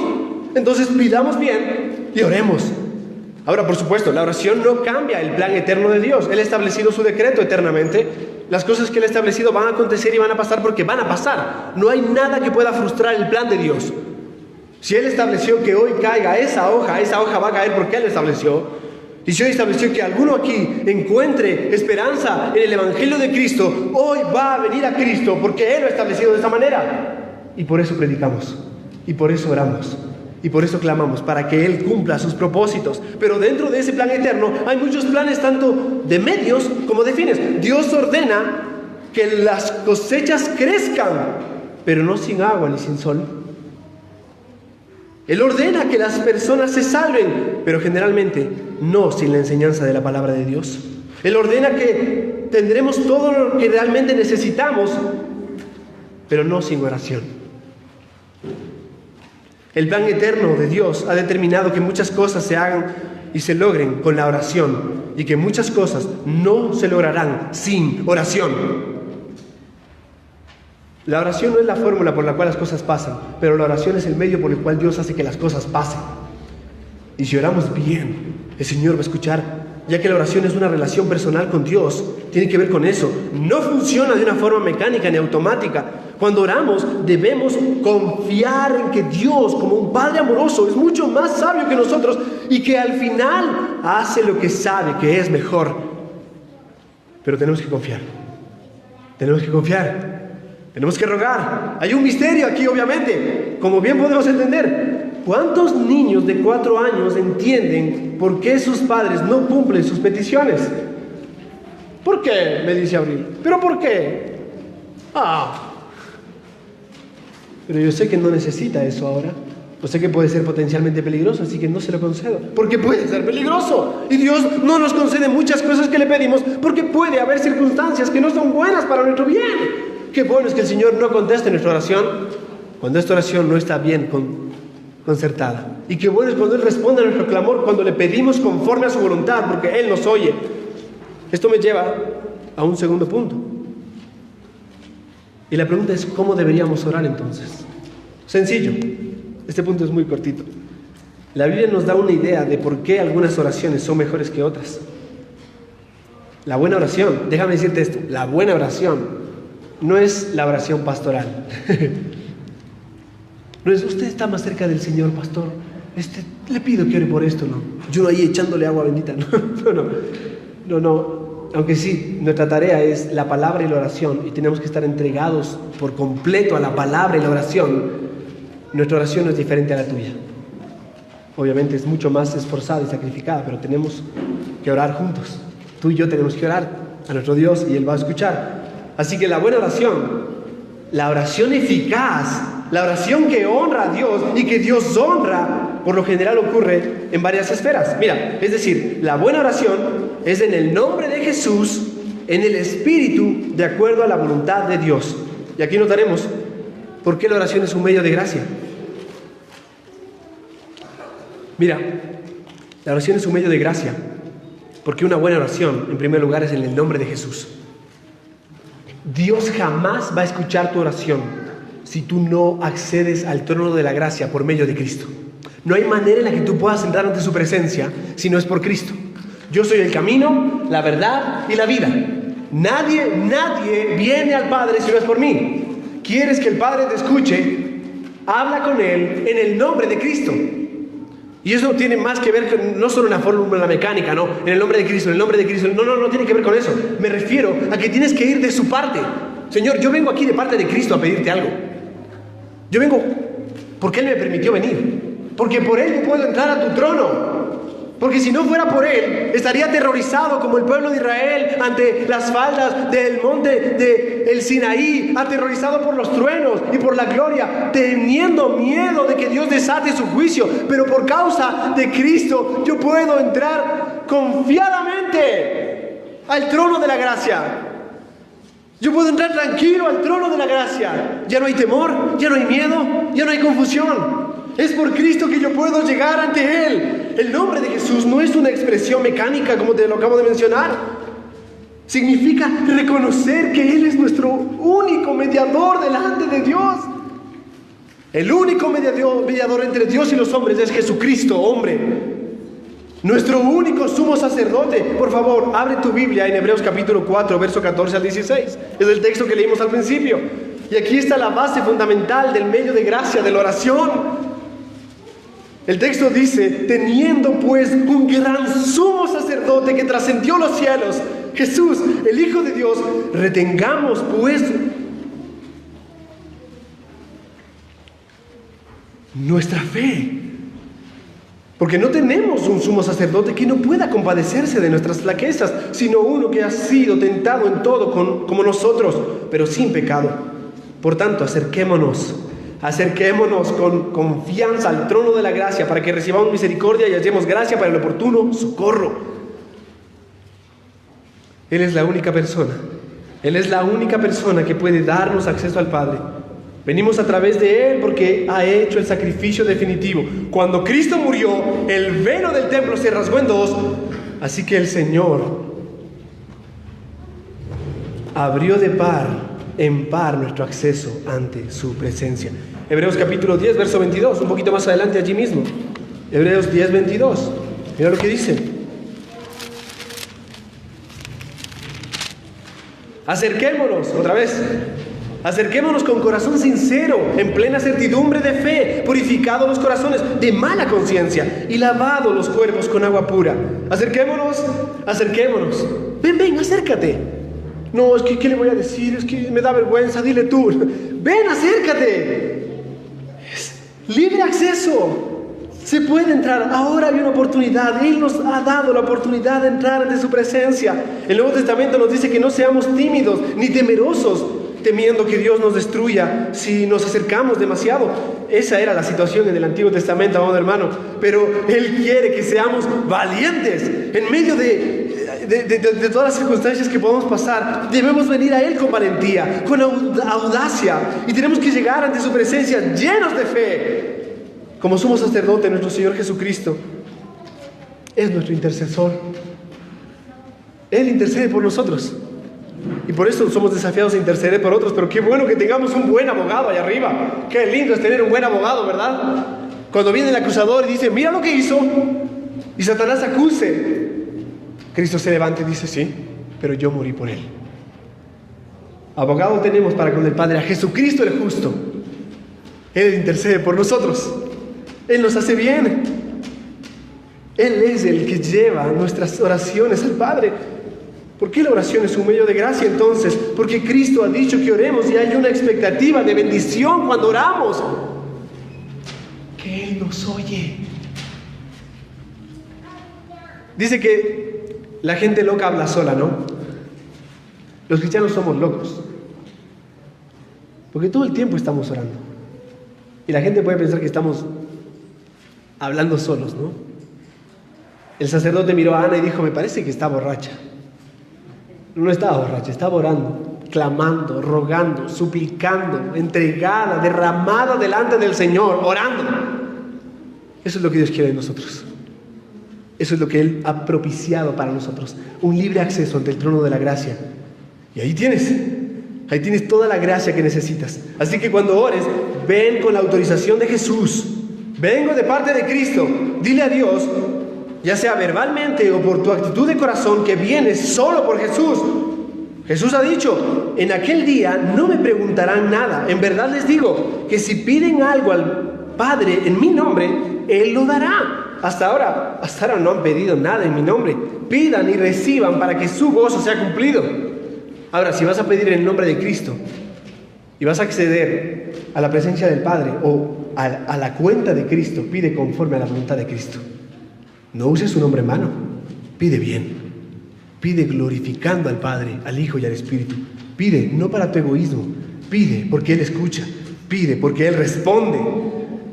Entonces pidamos bien y oremos. Ahora, por supuesto, la oración no cambia el plan eterno de Dios. Él ha establecido su decreto eternamente. Las cosas que Él ha establecido van a acontecer y van a pasar porque van a pasar. No hay nada que pueda frustrar el plan de Dios. Si Él estableció que hoy caiga esa hoja va a caer porque Él lo estableció. Y si hoy estableció que alguno aquí encuentre esperanza en el Evangelio de Cristo, hoy va a venir a Cristo porque Él lo ha establecido de esa manera. Y por eso predicamos, y por eso oramos, y por eso clamamos, para que Él cumpla sus propósitos. Pero dentro de ese plan eterno hay muchos planes, tanto de medios como de fines. Dios ordena que las cosechas crezcan, pero no sin agua ni sin sol. Él ordena que las personas se salven, pero generalmente no sin la enseñanza de la palabra de Dios. Él ordena que tendremos todo lo que realmente necesitamos, pero no sin oración. El plan eterno de Dios ha determinado que muchas cosas se hagan y se logren con la oración, y que muchas cosas no se lograrán sin oración. La oración no es la fórmula por la cual las cosas pasan, pero la oración es el medio por el cual Dios hace que las cosas pasen. Y si oramos bien, el Señor va a escuchar, ya que la oración es una relación personal con Dios, tiene que ver con eso. No funciona de una forma mecánica ni automática. Cuando oramos debemos confiar en que Dios, como un Padre amoroso, es mucho más sabio que nosotros y que al final hace lo que sabe que es mejor. Pero tenemos que confiar. Tenemos que confiar. Tenemos que rogar. Hay un misterio aquí, obviamente, como bien podemos entender. ¿Cuántos niños de 4 años entienden por qué sus padres no cumplen sus peticiones? ¿Por qué? Me dice Abril. ¿Pero por qué? Pero yo sé que no necesita eso ahora. Yo sé que puede ser potencialmente peligroso, así que no se lo concedo. Porque puede ser peligroso. Y Dios no nos concede muchas cosas que le pedimos porque puede haber circunstancias que no son buenas para nuestro bien. Qué bueno es que el Señor no conteste nuestra oración cuando esta oración no está bien concertada. Y qué bueno es cuando Él responde a nuestro clamor cuando le pedimos conforme a su voluntad, porque Él nos oye. Esto me lleva a un segundo punto. Y la pregunta es, ¿cómo deberíamos orar entonces? Sencillo. Este punto es muy cortito. La Biblia nos da una idea de por qué algunas oraciones son mejores que otras. La buena oración, déjame decirte esto, la buena oración no es la oración pastoral. No es, usted está más cerca del Señor, pastor, le pido que ore por esto, no. Yo ahí echándole agua bendita, no. Aunque sí, nuestra tarea es la palabra y la oración, y tenemos que estar entregados por completo a la palabra y la oración. Nuestra oración no es diferente a la tuya. Obviamente es mucho más esforzada y sacrificada, pero tenemos que orar juntos. Tú y yo tenemos que orar a nuestro Dios y Él va a escuchar. Así que la buena oración, la oración eficaz, la oración que honra a Dios y que Dios honra, por lo general ocurre en varias esferas. Mira, es decir, la buena oración es en el nombre de Jesús, en el Espíritu, de acuerdo a la voluntad de Dios. Y aquí notaremos por qué la oración es un medio de gracia. Mira, la oración es un medio de gracia, porque una buena oración, en primer lugar, es en el nombre de Jesús. Dios jamás va a escuchar tu oración si tú no accedes al trono de la gracia por medio de Cristo. No hay manera en la que tú puedas entrar ante su presencia si no es por Cristo. Yo soy el camino, la verdad y la vida. Nadie viene al Padre si no es por mí. ¿Quieres que el Padre te escuche? Habla con Él en el nombre de Cristo. Y eso tiene más que ver con, no solo una fórmula mecánica, no, en el nombre de Cristo, en el nombre de Cristo. No tiene que ver con eso. Me refiero a que tienes que ir de su parte. Señor, yo vengo aquí de parte de Cristo a pedirte algo. Yo vengo porque Él me permitió venir. Porque por Él yo puedo entrar a tu trono. Porque si no fuera por Él, estaría aterrorizado como el pueblo de Israel ante las faldas del monte del Sinaí, aterrorizado por los truenos y por la gloria, teniendo miedo de que Dios desate su juicio. Pero por causa de Cristo, yo puedo entrar confiadamente al trono de la gracia. Yo puedo entrar tranquilo al trono de la gracia. Ya no hay temor, ya no hay miedo, ya no hay confusión. Es por Cristo que yo puedo llegar ante Él. El nombre de Jesús no es una expresión mecánica como te lo acabo de mencionar. Significa reconocer que Él es nuestro único mediador delante de Dios. El único mediador entre Dios y los hombres es Jesucristo, hombre. Nuestro único sumo sacerdote. Por favor, abre tu Biblia en Hebreos capítulo 4, verso 14 al 16. Es el texto que leímos al principio. Y aquí está la base fundamental del medio de gracia, de la oración. El texto dice, teniendo pues un gran sumo sacerdote que trascendió los cielos, Jesús, el Hijo de Dios, retengamos pues nuestra fe. Porque no tenemos un sumo sacerdote que no pueda compadecerse de nuestras flaquezas, sino uno que ha sido tentado en todo como nosotros, pero sin pecado. Por tanto, acerquémonos con confianza al trono de la gracia para que recibamos misericordia y hallemos gracia para el oportuno socorro. Él es la única persona que puede darnos acceso al Padre. Venimos a través de Él porque ha hecho el sacrificio definitivo. Cuando Cristo murió, el velo del templo se rasgó en dos, así que el Señor abrió de par en par nuestro acceso ante su presencia. Hebreos capítulo 10, verso 22, un poquito más adelante allí mismo. Hebreos 10, 22. Mira lo que dice. Acerquémonos, otra vez. Acerquémonos con corazón sincero, en plena certidumbre de fe, purificados los corazones de mala conciencia y lavados los cuerpos con agua pura. Acerquémonos. Ven, acércate. No, es que, ¿qué le voy a decir? Es que me da vergüenza, dile tú. Ven, acércate. Es libre acceso, Se puede entrar, ahora hay una oportunidad. Él nos ha dado la oportunidad de entrar ante su presencia. El Nuevo Testamento nos dice que no seamos tímidos ni temerosos, temiendo que Dios nos destruya si nos acercamos demasiado. Esa era la situación en el Antiguo Testamento, amado hermano. Pero Él quiere que seamos valientes en medio de todas las circunstancias que podamos pasar. Debemos venir a Él con valentía, con audacia, y tenemos que llegar ante su presencia llenos de fe. Como sumo sacerdote, nuestro Señor Jesucristo es nuestro intercesor. Él intercede por nosotros. Y por eso somos desafiados a interceder por otros. Pero qué bueno que tengamos un buen abogado allá arriba. Qué lindo es tener un buen abogado, ¿verdad? Cuando viene el acusador y dice, mira lo que hizo, y Satanás acuse, Cristo se levanta y dice, sí, pero yo morí por él. Abogado tenemos para con el Padre a Jesucristo el justo. Él intercede por nosotros. Él nos hace bien. Él es el que lleva nuestras oraciones al Padre. ¿Por qué la oración es un medio de gracia entonces? Porque Cristo ha dicho que oremos y hay una expectativa de bendición cuando oramos. Que Él nos oye. Dice que la gente loca habla sola, ¿no? Los cristianos somos locos. Porque todo el tiempo estamos orando. Y la gente puede pensar que estamos hablando solos, ¿no? El sacerdote miró a Ana y dijo, me parece que está borracha. No estaba borracha, estaba orando, clamando, rogando, suplicando, entregada, derramada delante del Señor, orando. Eso es lo que Dios quiere de nosotros. Eso es lo que Él ha propiciado para nosotros. Un libre acceso ante el trono de la gracia. Y ahí tienes toda la gracia que necesitas. Así que cuando ores, ven con la autorización de Jesús. Vengo de parte de Cristo. Dile a Dios, ya sea verbalmente o por tu actitud de corazón, que vienes solo por Jesús. Jesús ha dicho, en aquel día no me preguntarán nada. En verdad les digo que si piden algo al Padre en mi nombre, Él lo dará. Hasta ahora no han pedido nada en mi nombre. Pidan y reciban para que su gozo sea cumplido. Ahora, si vas a pedir en el nombre de Cristo y vas a acceder a la presencia del Padre o a la cuenta de Cristo, pide conforme a la voluntad de Cristo. No uses su nombre en vano. Pide bien. Pide glorificando al Padre, al Hijo y al Espíritu. Pide no para tu egoísmo. Pide porque Él escucha. Pide porque Él responde.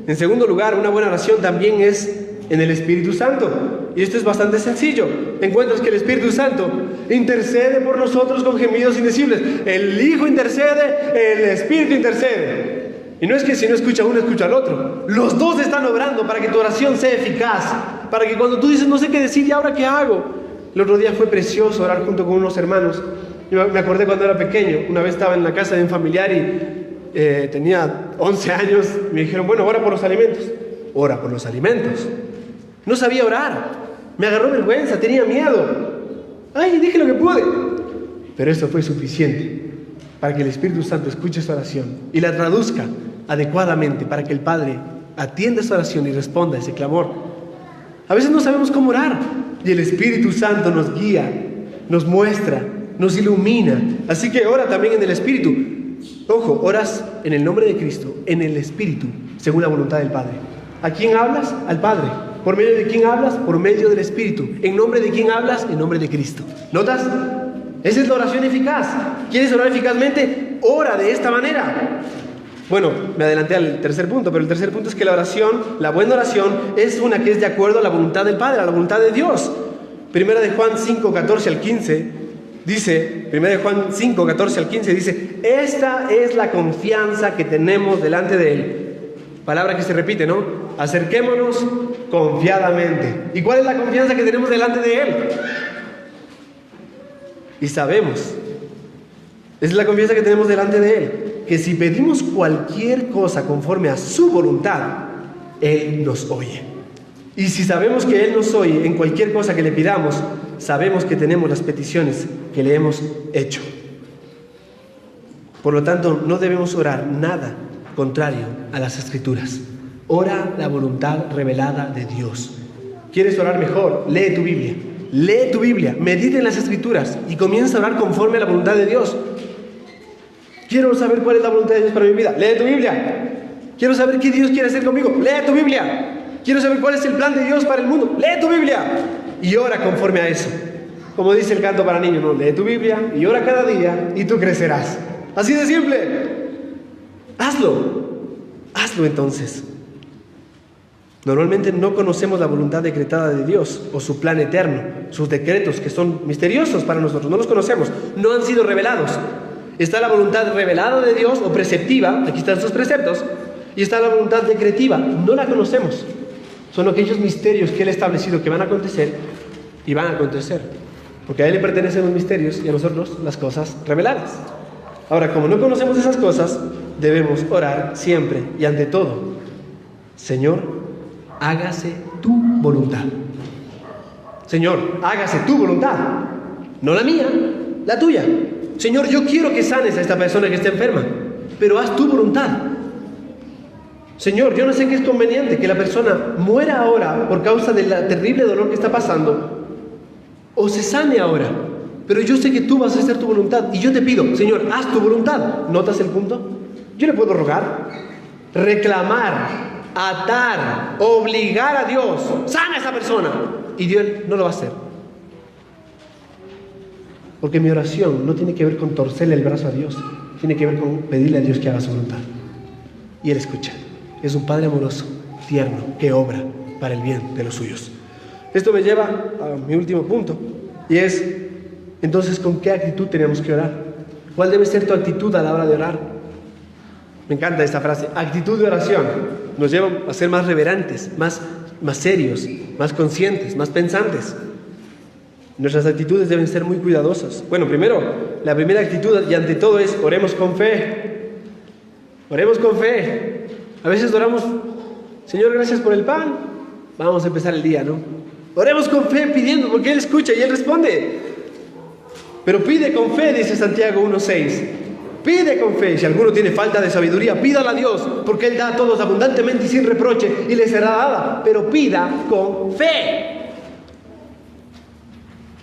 En segundo lugar, una buena oración también es en el Espíritu Santo. Y esto es bastante sencillo. Encuentras que el Espíritu Santo intercede por nosotros con gemidos indecibles. El Hijo intercede, el Espíritu intercede. Y no es que si no escucha uno, escucha al otro. Los dos están obrando para que tu oración sea eficaz. Para que cuando tú dices, no sé qué decir, ¿y ahora qué hago? El otro día fue precioso orar junto con unos hermanos. Yo me acordé cuando era pequeño. Una vez estaba en la casa de un familiar y tenía 11 años. Me dijeron, bueno, ora por los alimentos. Ora por los alimentos. No sabía orar. Me agarró vergüenza, tenía miedo. Ay, dije lo que pude. Pero eso fue suficiente para que el Espíritu Santo escuche su oración y la traduzca adecuadamente para que el Padre atienda su oración y responda a ese clamor. A veces no sabemos cómo orar y el Espíritu Santo nos guía, nos muestra, nos ilumina. Así que ora también en el Espíritu. Ojo, oras en el nombre de Cristo, en el Espíritu, según la voluntad del Padre. ¿A quién hablas? Al Padre. ¿Por medio de quién hablas? Por medio del Espíritu. ¿En nombre de quién hablas? En nombre de Cristo. ¿Notas? Esa es la oración eficaz. ¿Quieres orar eficazmente? Ora de esta manera. Bueno, me adelanté al tercer punto, pero el tercer punto es que la oración, la buena oración, es una que es de acuerdo a la voluntad del Padre, a la voluntad de Dios. Primera de Juan 5, 14 al 15, dice, Primera de Juan 5, 14 al 15, dice, esta es la confianza que tenemos delante de Él. Palabra que se repite, ¿no? Acerquémonos confiadamente. ¿Y cuál es la confianza que tenemos delante de Él? Y sabemos, es la confianza que tenemos delante de Él, que si pedimos cualquier cosa conforme a su voluntad, Él nos oye. Y si sabemos que Él nos oye en cualquier cosa que le pidamos, sabemos que tenemos las peticiones que le hemos hecho. Por lo tanto, no debemos orar nada contrario a las Escrituras. Ora la voluntad revelada de Dios. ¿Quieres orar mejor? Lee tu Biblia. Lee tu Biblia, medita en las Escrituras y comienza a orar conforme a la voluntad de Dios. Quiero saber cuál es la voluntad de Dios para mi vida. Lee tu Biblia. Quiero saber qué Dios quiere hacer conmigo. Lee tu Biblia. Quiero saber cuál es el plan de Dios para el mundo. Lee tu Biblia y ora conforme a eso. Como dice el canto para niños, ¿no? Lee tu Biblia y ora cada día y tú crecerás. Así de simple. Hazlo. Hazlo entonces. Normalmente no conocemos la voluntad decretada de Dios o su plan eterno, sus decretos que son misteriosos para nosotros. No los conocemos, no han sido revelados. Está la voluntad revelada de Dios o preceptiva, aquí están sus preceptos, y está la voluntad decretiva, no la conocemos. Son aquellos misterios que Él ha establecido que van a acontecer y van a acontecer. Porque a Él le pertenecen los misterios y a nosotros las cosas reveladas. Ahora, como no conocemos esas cosas, debemos orar siempre y ante todo: Señor, hágase tu voluntad. Señor, hágase tu voluntad. No la mía, la tuya. Señor, yo quiero que sanes a esta persona que está enferma, pero haz tu voluntad. Señor, yo no sé qué es conveniente, que la persona muera ahora por causa del terrible dolor que está pasando, o se sane ahora, pero yo sé que tú vas a hacer tu voluntad, y yo te pido, Señor, haz tu voluntad. ¿Notas el punto? Yo le puedo rogar, reclamar, atar, obligar a Dios: sana a esa persona, y Dios no lo va a hacer. Porque mi oración no tiene que ver con torcerle el brazo a Dios, tiene que ver con pedirle a Dios que haga su voluntad. Y Él escucha. Es un Padre amoroso, tierno, que obra para el bien de los suyos. Esto me lleva a mi último punto, y es, entonces, ¿con qué actitud tenemos que orar? ¿Cuál debe ser tu actitud a la hora de orar? Me encanta esta frase, actitud de oración. Nos lleva a ser más reverantes, más serios, más conscientes, más pensantes. Nuestras actitudes deben ser muy cuidadosas. Bueno, primero, la primera actitud y ante todo es: oremos con fe. Oremos con fe. A veces oramos: Señor, gracias por el pan. Vamos a empezar el día, ¿no? Oremos con fe pidiendo, porque Él escucha y Él responde. Pero pide con fe, dice Santiago 1:6. Pide con fe. Si alguno tiene falta de sabiduría, pídala a Dios, porque Él da a todos abundantemente y sin reproche, y le será dada. Pero pida con fe.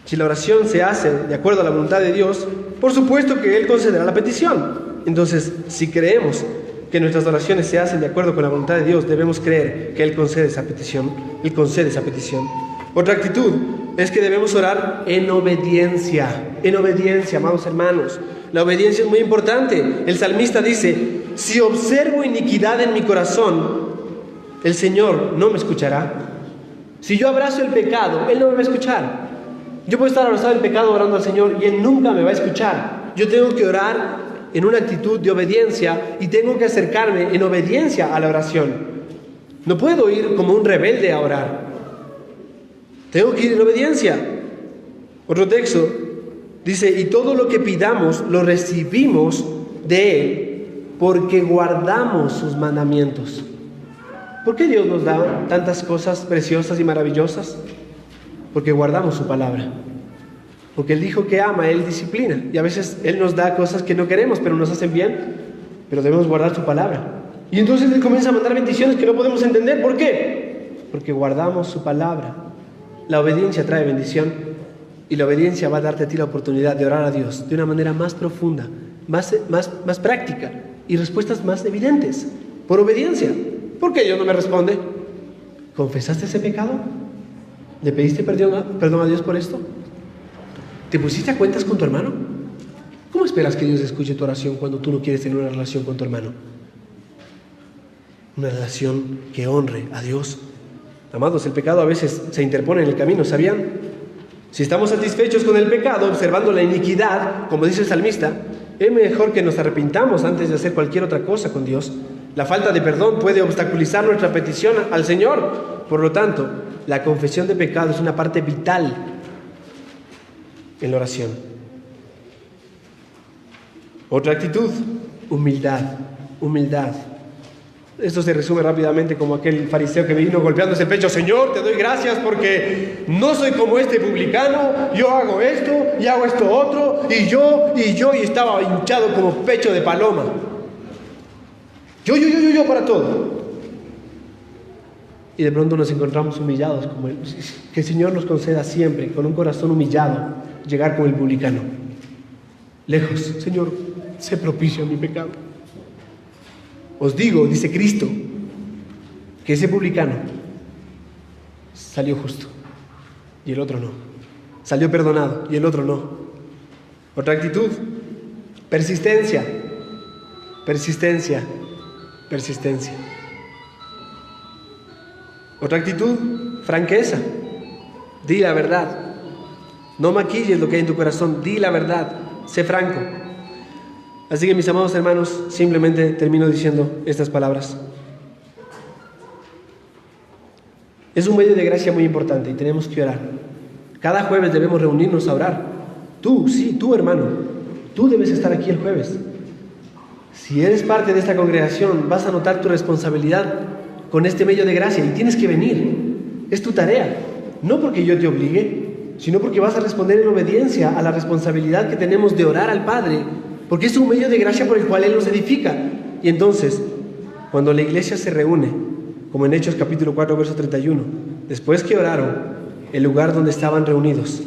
Si la oración se hace de acuerdo a la voluntad de Dios, por supuesto que Él concederá la petición. Entonces, si creemos que nuestras oraciones se hacen de acuerdo con la voluntad de Dios, debemos creer que Él concede esa petición. Él concede esa petición. Otra actitud es que debemos orar en obediencia. En obediencia, amados hermanos. La obediencia es muy importante. El salmista dice: si observo iniquidad en mi corazón, el Señor no me escuchará. Si yo abrazo el pecado, Él no me va a escuchar. Yo puedo estar abrazado en pecado orando al Señor y Él nunca me va a escuchar. Yo tengo que orar en una actitud de obediencia y tengo que acercarme en obediencia a la oración. No puedo ir como un rebelde a orar. Tengo que ir en obediencia. Otro texto dice: y todo lo que pidamos lo recibimos de Él, porque guardamos sus mandamientos. ¿Por qué Dios nos da tantas cosas preciosas y maravillosas? Porque guardamos su palabra. Porque Él dijo que ama, Él disciplina. Y a veces Él nos da cosas que no queremos, pero nos hacen bien. Pero debemos guardar su palabra. Y entonces Él comienza a mandar bendiciones que no podemos entender. ¿Por qué? Porque guardamos su palabra. La obediencia trae bendición. Y la obediencia va a darte a ti la oportunidad de orar a Dios de una manera más profunda, más práctica, y respuestas más evidentes. Por obediencia. ¿Por qué Dios no me responde? ¿Confesaste ese pecado? ¿Le pediste perdón a Dios por esto? ¿Te pusiste a cuentas con tu hermano? ¿Cómo esperas que Dios escuche tu oración cuando tú no quieres tener una relación con tu hermano? Una relación que honre a Dios. Amados, el pecado a veces se interpone en el camino, ¿sabían? Si estamos satisfechos con el pecado, observando la iniquidad, como dice el salmista, es mejor que nos arrepintamos antes de hacer cualquier otra cosa con Dios. La falta de perdón puede obstaculizar nuestra petición al Señor. Por lo tanto, la confesión de pecado es una parte vital en la oración. Otra actitud: humildad. Humildad. Esto se resume rápidamente como aquel fariseo que vino golpeándose el pecho: Señor, te doy gracias porque no soy como este publicano, yo hago esto y hago esto otro, y yo, y estaba hinchado como pecho de paloma. Yo para todo. Y de pronto nos encontramos humillados como él. Que el Señor nos conceda siempre, con un corazón humillado, llegar como el publicano. Lejos: Señor, sé propicio a mi pecado. Os digo, dice Cristo, que ese publicano salió justo y el otro no. Salió perdonado y el otro no. Otra actitud, persistencia, persistencia, persistencia. Otra actitud, franqueza. Di la verdad. No maquilles lo que hay en tu corazón, di la verdad, sé franco. Así que mis amados hermanos, simplemente termino diciendo estas palabras. Es un medio de gracia muy importante y tenemos que orar. Cada jueves debemos reunirnos a orar. Tú, sí, tú hermano, tú debes estar aquí el jueves. Si eres parte de esta congregación, vas a notar tu responsabilidad con este medio de gracia y tienes que venir. Es tu tarea, no porque yo te obligue, sino porque vas a responder en obediencia a la responsabilidad que tenemos de orar al Padre, porque es un medio de gracia por el cual Él nos edifica. Y entonces, cuando la iglesia se reúne, como en Hechos capítulo 4, verso 31, después que oraron, el lugar donde estaban reunidos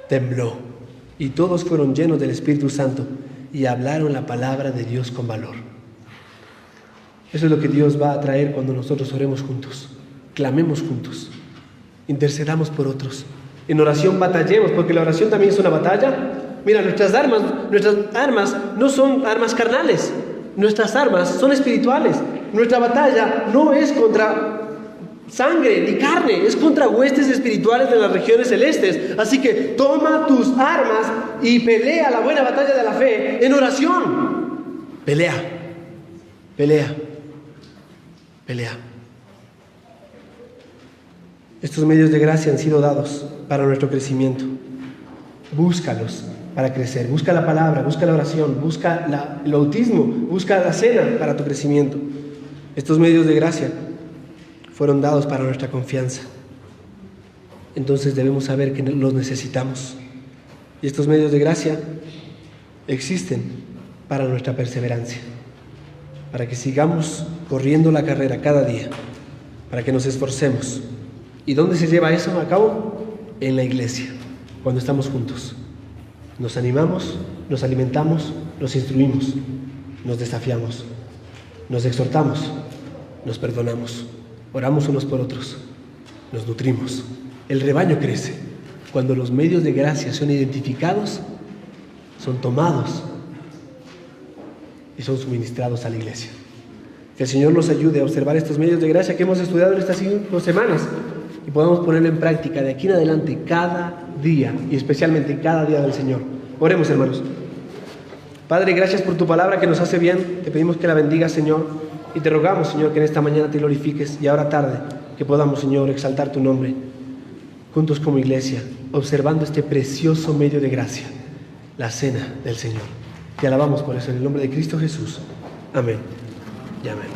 tembló y todos fueron llenos del Espíritu Santo y hablaron la palabra de Dios con valor. Eso es lo que Dios va a traer cuando nosotros oremos juntos, clamemos juntos, intercedamos por otros, en oración batallemos, porque la oración también es una batalla. Mira, nuestras armas no son armas carnales, nuestras armas son espirituales. Nuestra batalla no es contra sangre ni carne, es contra huestes espirituales de las regiones celestes. Así que toma tus armas y pelea la buena batalla de la fe en oración. Pelea, pelea, pelea. Estos medios de gracia han sido dados para nuestro crecimiento. Búscalos para crecer. Busca la palabra, busca la oración, busca el bautismo, busca la cena para tu crecimiento. Estos medios de gracia fueron dados para nuestra confianza. Entonces debemos saber que los necesitamos. Y estos medios de gracia existen para nuestra perseverancia, para que sigamos corriendo la carrera cada día, para que nos esforcemos. ¿Y dónde se lleva eso a cabo? En la iglesia, cuando estamos juntos. Nos animamos, nos alimentamos, nos instruimos, nos desafiamos, nos exhortamos, nos perdonamos, oramos unos por otros, nos nutrimos. El rebaño crece. Cuando los medios de gracia son identificados, son tomados y son suministrados a la iglesia. Que el Señor nos ayude a observar estos medios de gracia que hemos estudiado en estas 5 semanas y podamos ponerlo en práctica de aquí en adelante cada día y especialmente cada día del Señor. Oremos, hermanos. Padre, gracias por tu palabra que nos hace bien. Te pedimos que la bendigas, Señor, y te rogamos, Señor, que en esta mañana te glorifiques y ahora tarde que podamos, Señor, exaltar tu nombre juntos como iglesia, observando este precioso medio de gracia, la cena del Señor. Te alabamos por eso en el nombre de Cristo Jesús. Amén y amén.